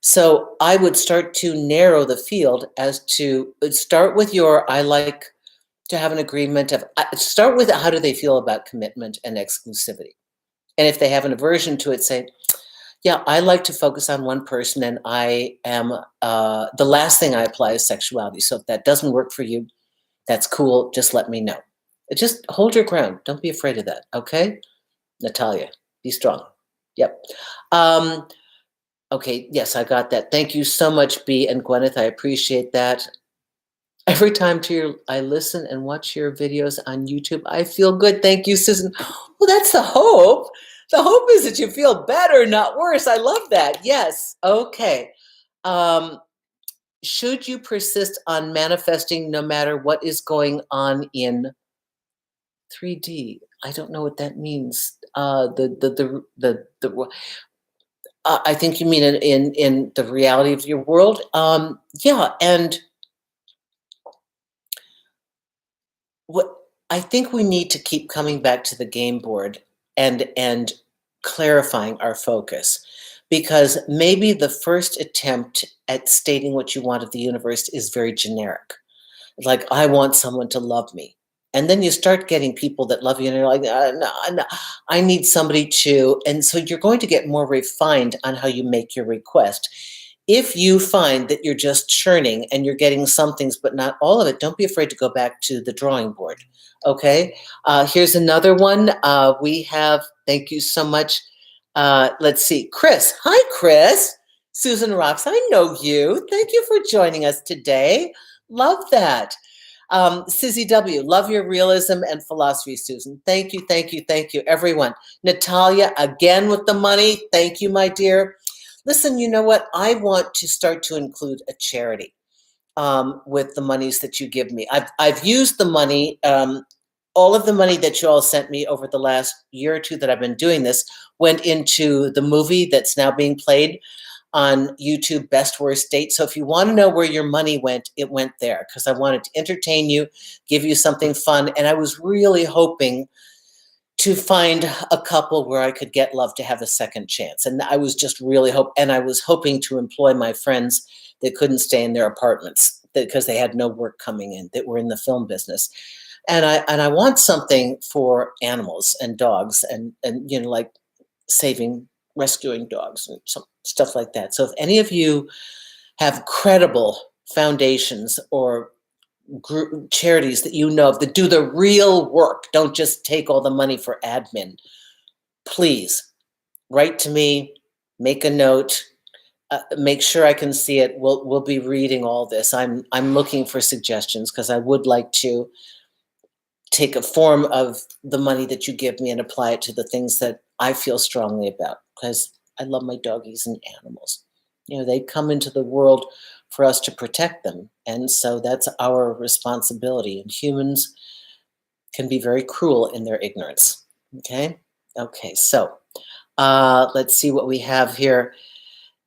So I would start to narrow the field as to start with I like to have an agreement of, start with how do they feel about commitment and exclusivity. And if they have an aversion to it, say, yeah, I like to focus on one person and I am, the last thing I apply is sexuality. So if that doesn't work for you, that's cool. Just let me know. Just hold your ground. Don't be afraid of that. Okay? Natalia, be strong. Yep. Okay, yes, I got that. Thank you so much, B and Gwyneth. I appreciate that. Every time I listen and watch your videos on YouTube, I feel good. Thank you, Susan. Well, that's the hope. The hope is that you feel better, not worse. I love that. Yes. Okay. Should you persist on manifesting no matter what is going on in 3D? I don't know what that means. I think you mean in the reality of your world. Yeah, and what I think we need to keep coming back to the game board and clarifying our focus, because maybe the first attempt at stating what you want of the universe is very generic. Like, I want someone to love me. And then you start getting people that love you, and you're like, no, no, I need somebody to. And so you're going to get more refined on how you make your request. If you find that you're just churning and you're getting some things, but not all of it, don't be afraid to go back to the drawing board. Okay. Here's another one. We have, thank you so much. Let's see, Chris. Hi, Chris. Susan Rocks, I know you. Thank you for joining us today. Love that. Sizzy W, love your realism and philosophy, Susan. Thank you, thank you, thank you, everyone. Natalia, again with the money. Thank you, my dear. Listen, you know what? I want to start to include a charity with the monies that you give me. I've used the money, all of the money that you all sent me over the last year or two that I've been doing this went into the movie that's now being played on YouTube, Best Worst Date. So if you want to know where your money went, it went there, because I wanted to entertain you, give you something fun. And I was really hoping to find a couple where I could get love to have a second chance. And I was just really I was hoping to employ my friends that couldn't stay in their apartments because they had no work coming in, that were in the film business. And I want something for animals and dogs and like rescuing dogs and some stuff like that. So if any of you have credible foundations or charities that you know of that do the real work, don't just take all the money for admin, please write to me, make a note, make sure I can see it. We'll be reading all this. I'm looking for suggestions, because I would like to take a form of the money that you give me and apply it to the things that I feel strongly about, because I love my doggies and animals. They come into the world for us to protect them. And so that's our responsibility. And humans can be very cruel in their ignorance. Okay. So let's see what we have here.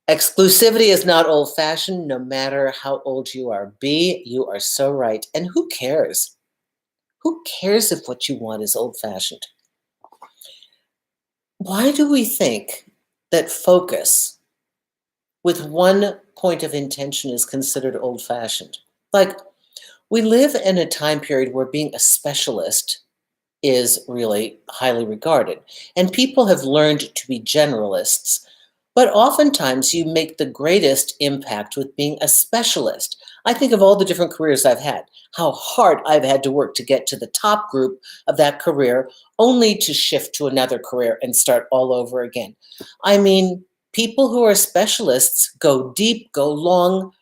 Exclusivity is not old-fashioned, no matter how old you are. B, you are so right. And who cares? Who cares if what you want is old-fashioned? Why do we think that focus with one point of intention is considered old-fashioned? Like, we live in a time period where being a specialist is really highly regarded, and people have learned to be generalists. But oftentimes you make the greatest impact with being a specialist. I think of all the different careers I've had, how hard I've had to work to get to the top group of that career, only to shift to another career and start all over again. I mean, people who are specialists go deep, go long,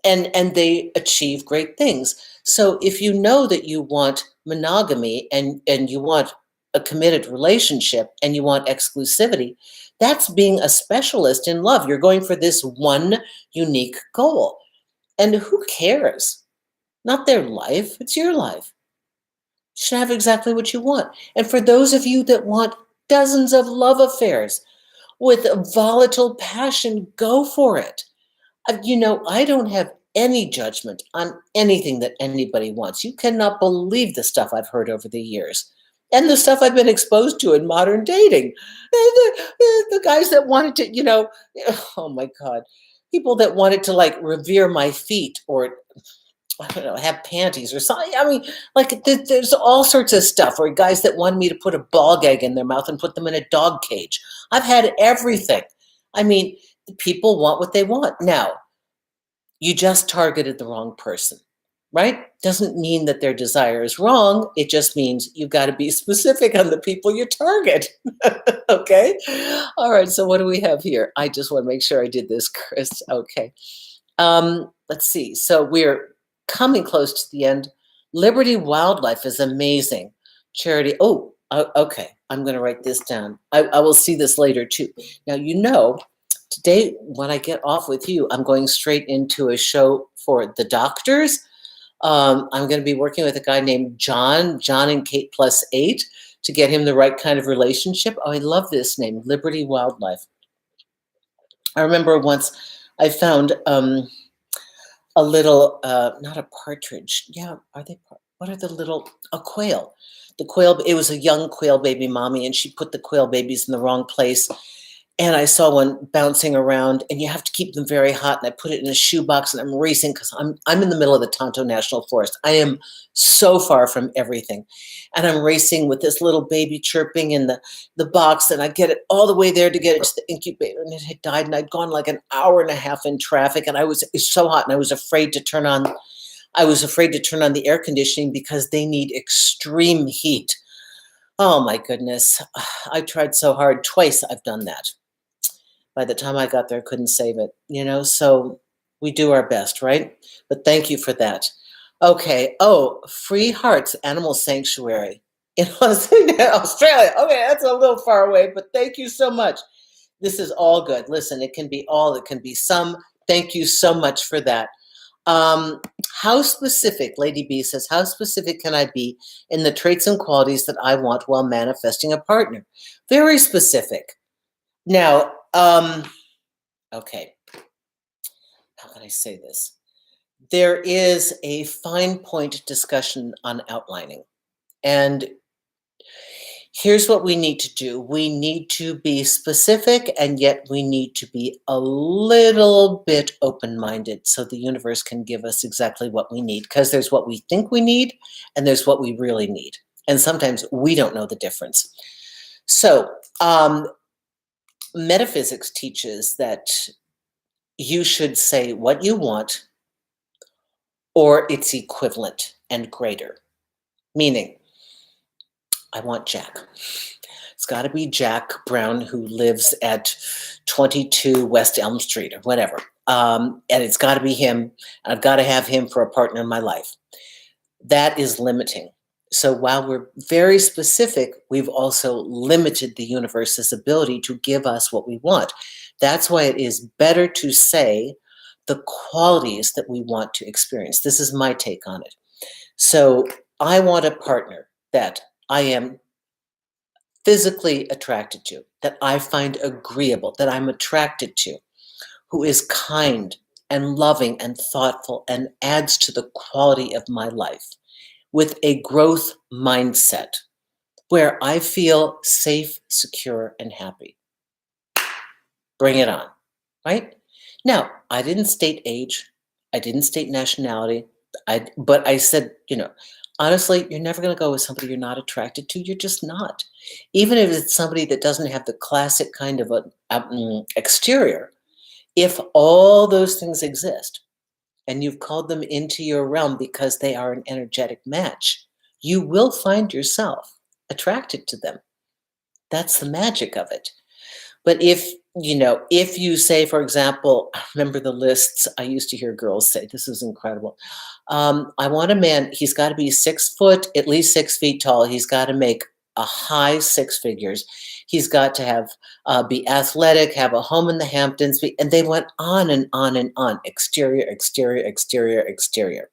and they achieve great things. So if you know that you want monogamy and you want a committed relationship and you want exclusivity, that's being a specialist in love. You're going for this one unique goal. And who cares? Not their life, it's your life. You should have exactly what you want. And for those of you that want dozens of love affairs with volatile passion, go for it. I don't have any judgment on anything that anybody wants. You cannot believe the stuff I've heard over the years and the stuff I've been exposed to in modern dating. The guys that wanted to, oh my God, people that wanted to like revere my feet, or I don't know, have panties or something. I mean, like there's all sorts of stuff, or guys that wanted me to put a ball gag in their mouth and put them in a dog cage. I've had everything. I mean, people want what they want. Now, you just targeted the wrong person, right? Doesn't mean that their desire is wrong. It just means you've got to be specific on the people you target. Okay. All right. So what do we have here? I just want to make sure I did this, Chris. Okay. Let's see. So we're coming close to the end. Liberty Wildlife is amazing. Charity. Oh, okay. I'm going to write this down. I will see this later too. Now, today, when I get off with you, I'm going straight into a show for the doctors. I'm going to be working with a guy named John and Kate +8, to get him the right kind of relationship. Oh, I love this name, Liberty Wildlife. I remember once I found a little, not a partridge. Yeah, are they? what are the little, a quail. The quail, it was a young quail baby mommy, and she put the quail babies in the wrong place. And I saw one bouncing around, and you have to keep them very hot. And I put it in a shoebox, and I'm racing because I'm in the middle of the Tonto National Forest. I am so far from everything, and I'm racing with this little baby chirping in the box, and I get it all the way there to get it to the incubator, and it had died. And I'd gone like an hour and a half in traffic, and it's so hot, and I was afraid to turn on. I was afraid to turn on the air conditioning because they need extreme heat. Oh my goodness. I tried so hard. Twice I've done that. By the time I got there, I couldn't save it, so we do our best, right? But thank you for that. Okay. Oh, Free Hearts Animal Sanctuary in Australia. Okay, that's a little far away, but thank you so much. This is all good. Listen, it can be all, it can be some. Thank you so much for that. How specific, Lady B says, how specific can I be in the traits and qualities that I want while manifesting a partner? Very specific. Now, okay, how can I say this? There is a fine point discussion on outlining. And here's what we need to do. We need to be specific, and yet we need to be a little bit open-minded so the universe can give us exactly what we need, because there's what we think we need and there's what we really need. And sometimes we don't know the difference. So, metaphysics teaches that you should say what you want or its equivalent and greater. Meaning, I want Jack. It's got to be Jack Brown, who lives at 22 West Elm Street or whatever. And it's got to be him. I've got to have him for a partner in my life. That is limiting. So while we're very specific, we've also limited the universe's ability to give us what we want. That's why it is better to say the qualities that we want to experience. This is my take on it. So I want a partner that I am physically attracted to, that I find agreeable, that I'm attracted to, who is kind and loving and thoughtful and adds to the quality of my life, with a growth mindset where I feel safe, secure, and happy. Bring it on, right? Now, I didn't state age. I didn't state nationality. But I said, honestly, you're never going to go with somebody you're not attracted to. You're just not. Even if it's somebody that doesn't have the classic kind of exterior, if all those things exist, and you've called them into your realm because they are an energetic match, you will find yourself attracted to them. That's the magic of it. But if you say, for example, I remember the lists I used to hear girls say, this is incredible. I want a man, he's got to be 6 foot, at least 6 feet tall. He's got to make a high 6 figures. He's got to have be athletic, have a home in the Hamptons, and they went on and on and on. Exterior, exterior, exterior, exterior.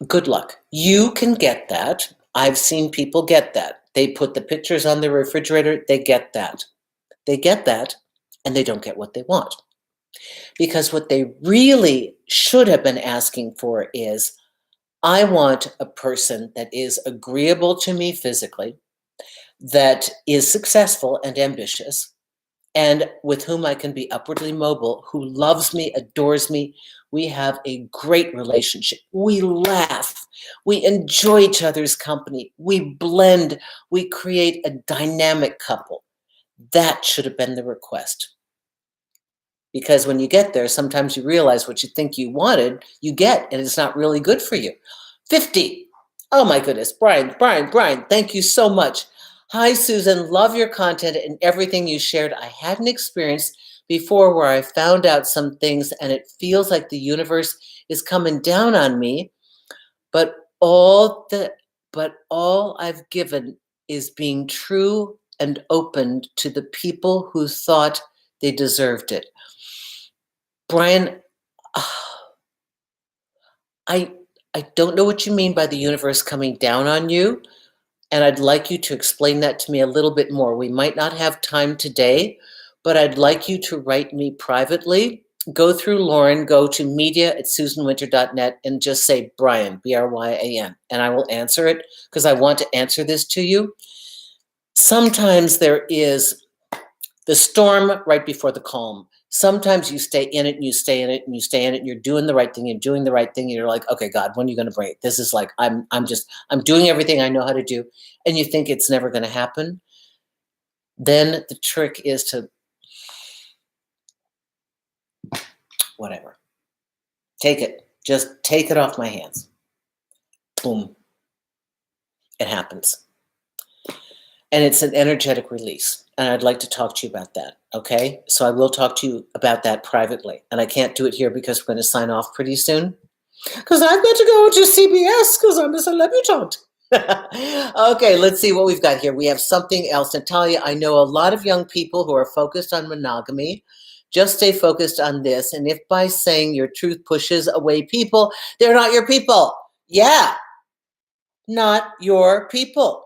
Good luck. You can get that. I've seen people get that. They put the pictures on the refrigerator. They get that. They get that, and they don't get what they want. Because what they really should have been asking for is, I want a person that is agreeable to me physically, that is successful and ambitious, and with whom I can be upwardly mobile, who loves me, adores me. We have a great relationship. We laugh. We enjoy each other's company. We blend. We create a dynamic couple. That should have been the request. Because when you get there, sometimes you realize what you think you wanted, you get, and it's not really good for you. 50. Oh my goodness. Brian, thank you so much. Hi, Susan. Love your content and everything you shared. I had an experience before where I found out some things, and it feels like the universe is coming down on me, but all I've given is being true and open to the people who thought they deserved it. Brian, I don't know what you mean by the universe coming down on you, and I'd like you to explain that to me a little bit more. We might not have time today, but I'd like you to write me privately go through Lauren, go to media@susanwinter.net and just say Brian, Bryan, and I will answer it because I want to answer this to you. Sometimes there is the storm right before the calm. Sometimes you stay in it and you stay in it and you stay in it and you're doing the right thing, you're doing the right thing, and you're like, okay, God, when are you going to break? This is like, I'm doing everything I know how to do, and you think it's never going to happen. Then the trick is to whatever. Take it. Just take it off my hands. Boom. It happens. And it's an energetic release. And I'd like to talk to you about that. Okay. So I will talk to you about that privately. And I can't do it here because we're going to sign off pretty soon. Because I've got to go to CBS because I'm a celebrity. Okay, let's see what we've got here. We have something else. Natalia, I know a lot of young people who are focused on monogamy. Just stay focused on this. And if by saying your truth pushes away people, they're not your people. Yeah, not your people.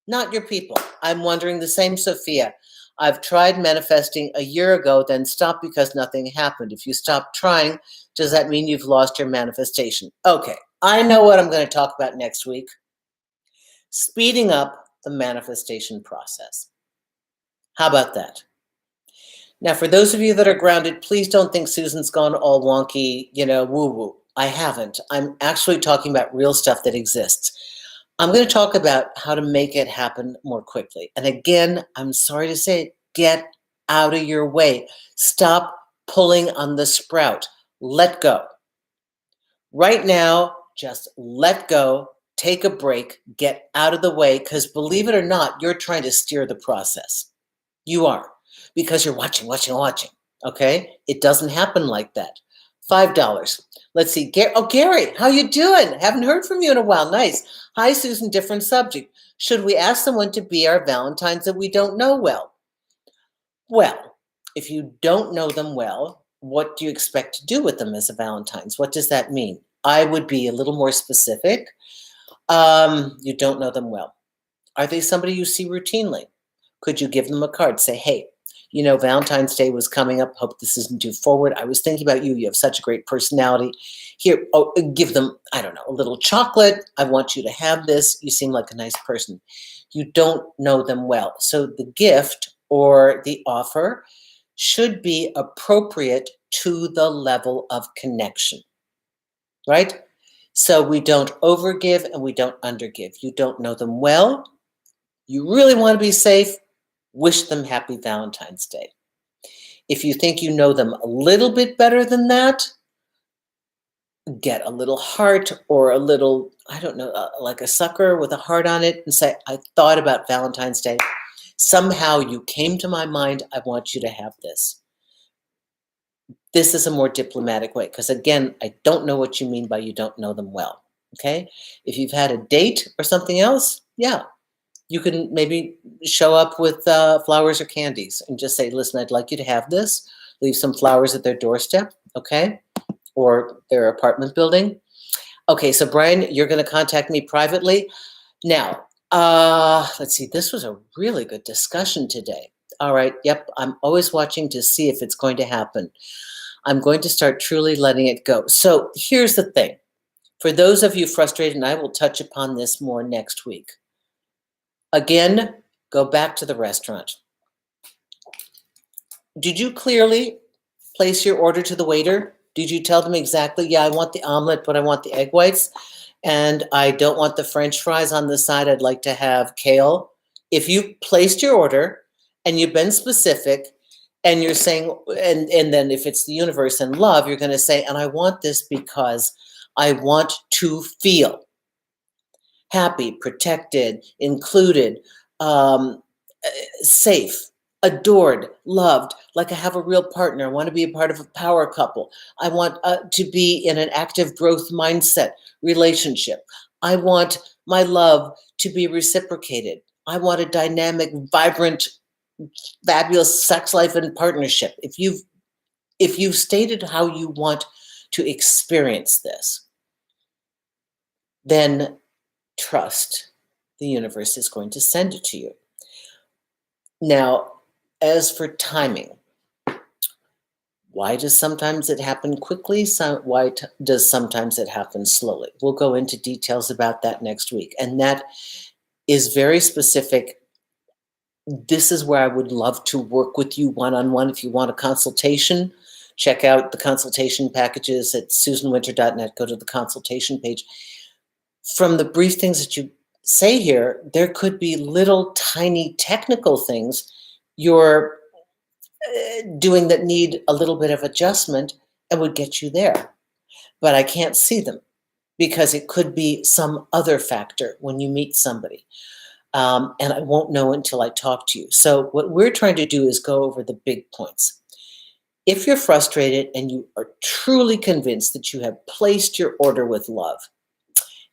Not your people. I'm wondering the same, Sophia. I've tried manifesting a year ago, then stopped because nothing happened. If you stop trying, does that mean you've lost your manifestation? Okay, I know what I'm going to talk about next week. Speeding up the manifestation process. How about that? Now, for those of you that are grounded, please don't think Susan's gone all wonky, woo-woo. I haven't. I'm actually talking about real stuff that exists. I'm going to talk about how to make it happen more quickly. And again, I'm sorry to say it, get out of your way. Stop pulling on the sprout. Let go. Right now, just let go, take a break, get out of the way, because believe it or not, you're trying to steer the process. You are, because you're watching. Okay? It doesn't happen like that. $5. Let's see. Gary, how you doing? Haven't heard from you in a while. Nice. Hi, Susan, different subject. Should we ask someone to be our Valentines that we don't know well? Well, if you don't know them well, what do you expect to do with them as a Valentine's? What does that mean? I would be a little more specific. You don't know them well. Are they somebody you see routinely? Could you give them a card? Say, hey, Valentine's Day was coming up. Hope this isn't too forward. I was thinking about you. You have such a great personality. Here, give them, I don't know, a little chocolate. I want you to have this. You seem like a nice person. You don't know them well. So the gift or the offer should be appropriate to the level of connection, right? So we don't overgive and we don't undergive. You don't know them well. You really want to be safe. Wish them happy Valentine's Day. If you think you know them a little bit better than that, get a little heart or a little, I don't know, like a sucker with a heart on it and say, I thought about Valentine's Day. Somehow you came to my mind. I want you to have this. This is a more diplomatic way because, again, I don't know what you mean by you don't know them well. Okay? If you've had a date or something else, yeah, you can maybe show up with flowers or candies and just say, listen, I'd like you to have this. Leave some flowers at their doorstep, okay? Or their apartment building. Okay, so Brian, you're going to contact me privately. Now, let's see. This was a really good discussion today. All right, yep, I'm always watching to see if it's going to happen. I'm going to start truly letting it go. So here's the thing. For those of you frustrated, and I will touch upon this more next week. Again, go back to the restaurant. Did you clearly place your order to the waiter? Did you tell them exactly, yeah, I want the omelet, but I want the egg whites, and I don't want the French fries on the side. I'd like to have kale. If you placed your order and you've been specific and you're saying, and then if it's the universe and love, you're going to say, and I want this because I want to feel happy, protected, included, safe, adored, loved, like I have a real partner. I want to be a part of a power couple. I want to be in an active growth mindset relationship. I want my love to be reciprocated. I want a dynamic, vibrant, fabulous sex life and partnership. If you've stated how you want to experience this, then trust the universe is going to send it to you. Now, as for timing, Why does sometimes it happen quickly? Does sometimes it happen slowly? We'll go into details about that next week. And that is very specific. This is where I would love to work with you one-on-one. If you want a consultation, check out the consultation packages at susanwinter.net. Go to the consultation page. From the brief things that you say here, there could be little tiny technical things you're doing that need a little bit of adjustment and would get you there. But I can't see them because it could be some other factor when you meet somebody. And I won't know until I talk to you. So what we're trying to do is go over the big points. If you're frustrated and you are truly convinced that you have placed your order with love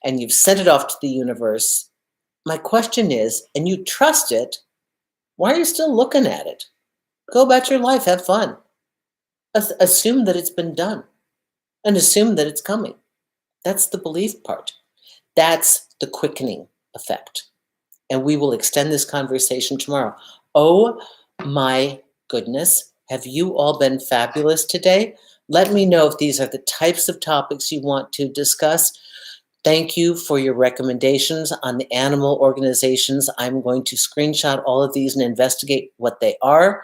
and you've sent it off to the universe, my question is, and you trust it, why are you still looking at it? Go about your life, have fun. Assume that it's been done and assume that it's coming. That's the belief part. That's the quickening effect. And we will extend this conversation tomorrow. Oh my goodness, have you all been fabulous today? Let me know if these are the types of topics you want to discuss. Thank you for your recommendations on the animal organizations. I'm going to screenshot all of these and investigate what they are.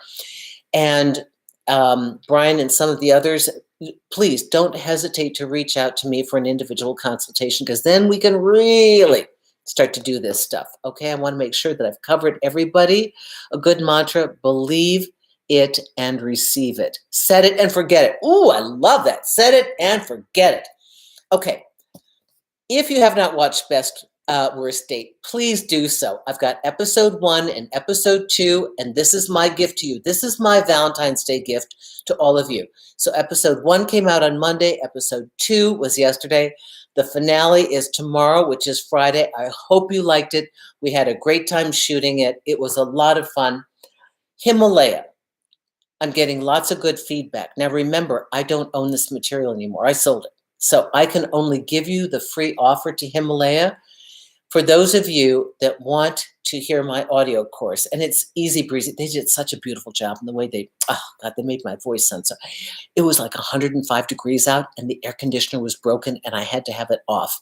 And Brian and some of the others, please don't hesitate to reach out to me for an individual consultation, because then we can really start to do this stuff. Okay, I want to make sure that I've covered everybody. A good mantra: believe it and receive it. Set it and forget it. Ooh, I love that. Set it and forget it. Okay. If you have not watched Best Worst Date, please do so. I've got episode 1 and episode 2, and this is my gift to you. This is my Valentine's Day gift to all of you. So episode 1 came out on Monday. Episode 2 was yesterday. The finale is tomorrow, which is Friday. I hope you liked it. We had a great time shooting it. It was a lot of fun. Himalaya. I'm getting lots of good feedback. Now remember, I don't own this material anymore. I sold it. So I can only give you the free offer to Himalaya for those of you that want to hear my audio course. And it's easy breezy. They did such a beautiful job in the way they made my voice sound so. It was like 105 degrees out and the air conditioner was broken and I had to have it off.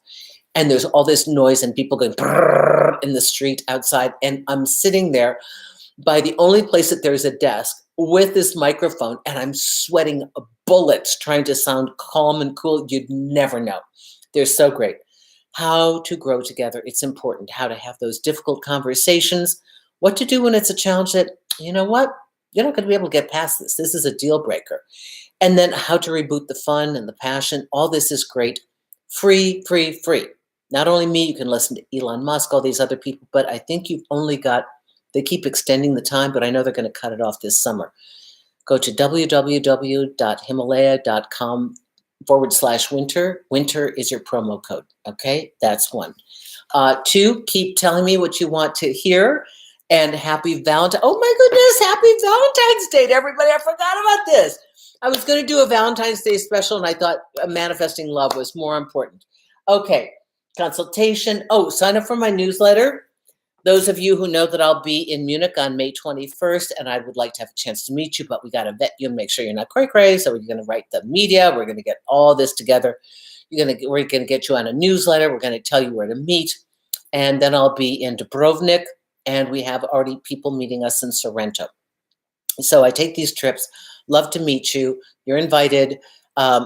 And there's all this noise and people going in the street outside. And I'm sitting there by the only place that there's a desk with this microphone, and I'm sweating bullets trying to sound calm and cool. You'd never know. They're so great. How to grow together. It's important. How to have those difficult conversations. What to do when it's a challenge that, you know what? You're not going to be able to get past this. This is a deal breaker. And then how to reboot the fun and the passion. All this is great. Free, free, free. Not only me, you can listen to Elon Musk, all these other people, but I think you've only got, they keep extending the time, but I know they're going to cut it off this summer. Go to www.himalaya.com/winter. Winter is your promo code. Okay, that's 1. 2, keep telling me what you want to hear. And happy Valentine. Oh my goodness, happy Valentine's Day to everybody. I forgot about this. I was going to do a Valentine's Day special and I thought manifesting love was more important. Okay, consultation. Oh, sign up for my newsletter. Those of you who know that I'll be in Munich on May 21st, and I would like to have a chance to meet you, but we got to vet you and make sure you're not cray-cray. So we're going to write the media. We're going to get all this together. We're going to get you on a newsletter. We're going to tell you where to meet. And then I'll be in Dubrovnik, and we have already people meeting us in Sorrento. So I take these trips. Love to meet you. You're invited.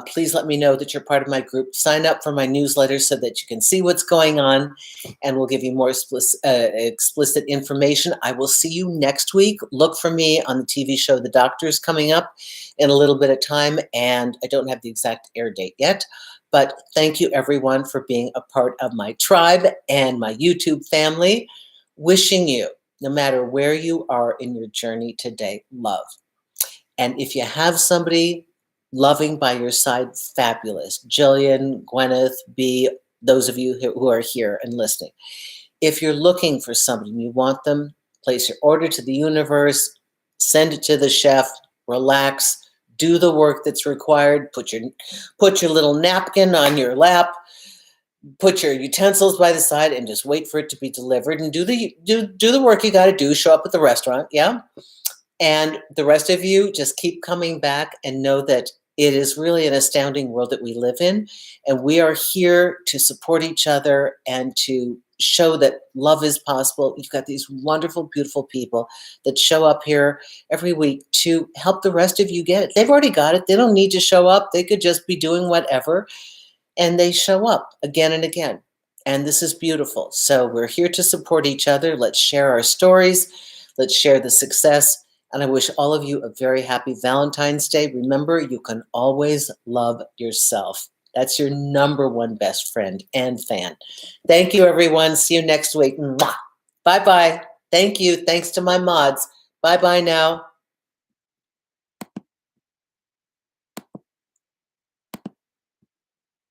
Please let me know that you're part of my group. Sign up for my newsletter so that you can see what's going on, and we'll give you more explicit information. I will see you next week. Look for me on the TV show The Doctor's coming up in a little bit of time, and I don't have the exact air date yet. But thank you, everyone, for being a part of my tribe and my YouTube family. Wishing you, no matter where you are in your journey today, love. And if you have somebody loving by your side, fabulous. Jillian, Gwyneth, B, those of you who are here and listening. If you're looking for somebody and you want them, place your order to the universe, send it to the chef, relax, do the work that's required, put your little napkin on your lap, put your utensils by the side and just wait for it to be delivered, and do the work you got to do, show up at the restaurant, yeah? And the rest of you, just keep coming back and know that it is really an astounding world that we live in. And we are here to support each other and to show that love is possible. You've got these wonderful, beautiful people that show up here every week to help the rest of you get it. They've already got it. They don't need to show up. They could just be doing whatever. And they show up again and again. And this is beautiful. So we're here to support each other. Let's share our stories. Let's share the success. And I wish all of you a very happy Valentine's Day. Remember, you can always love yourself. That's your number one best friend and fan. Thank you, everyone. See you next week. Bye-bye. Thank you. Thanks to my mods. Bye-bye now.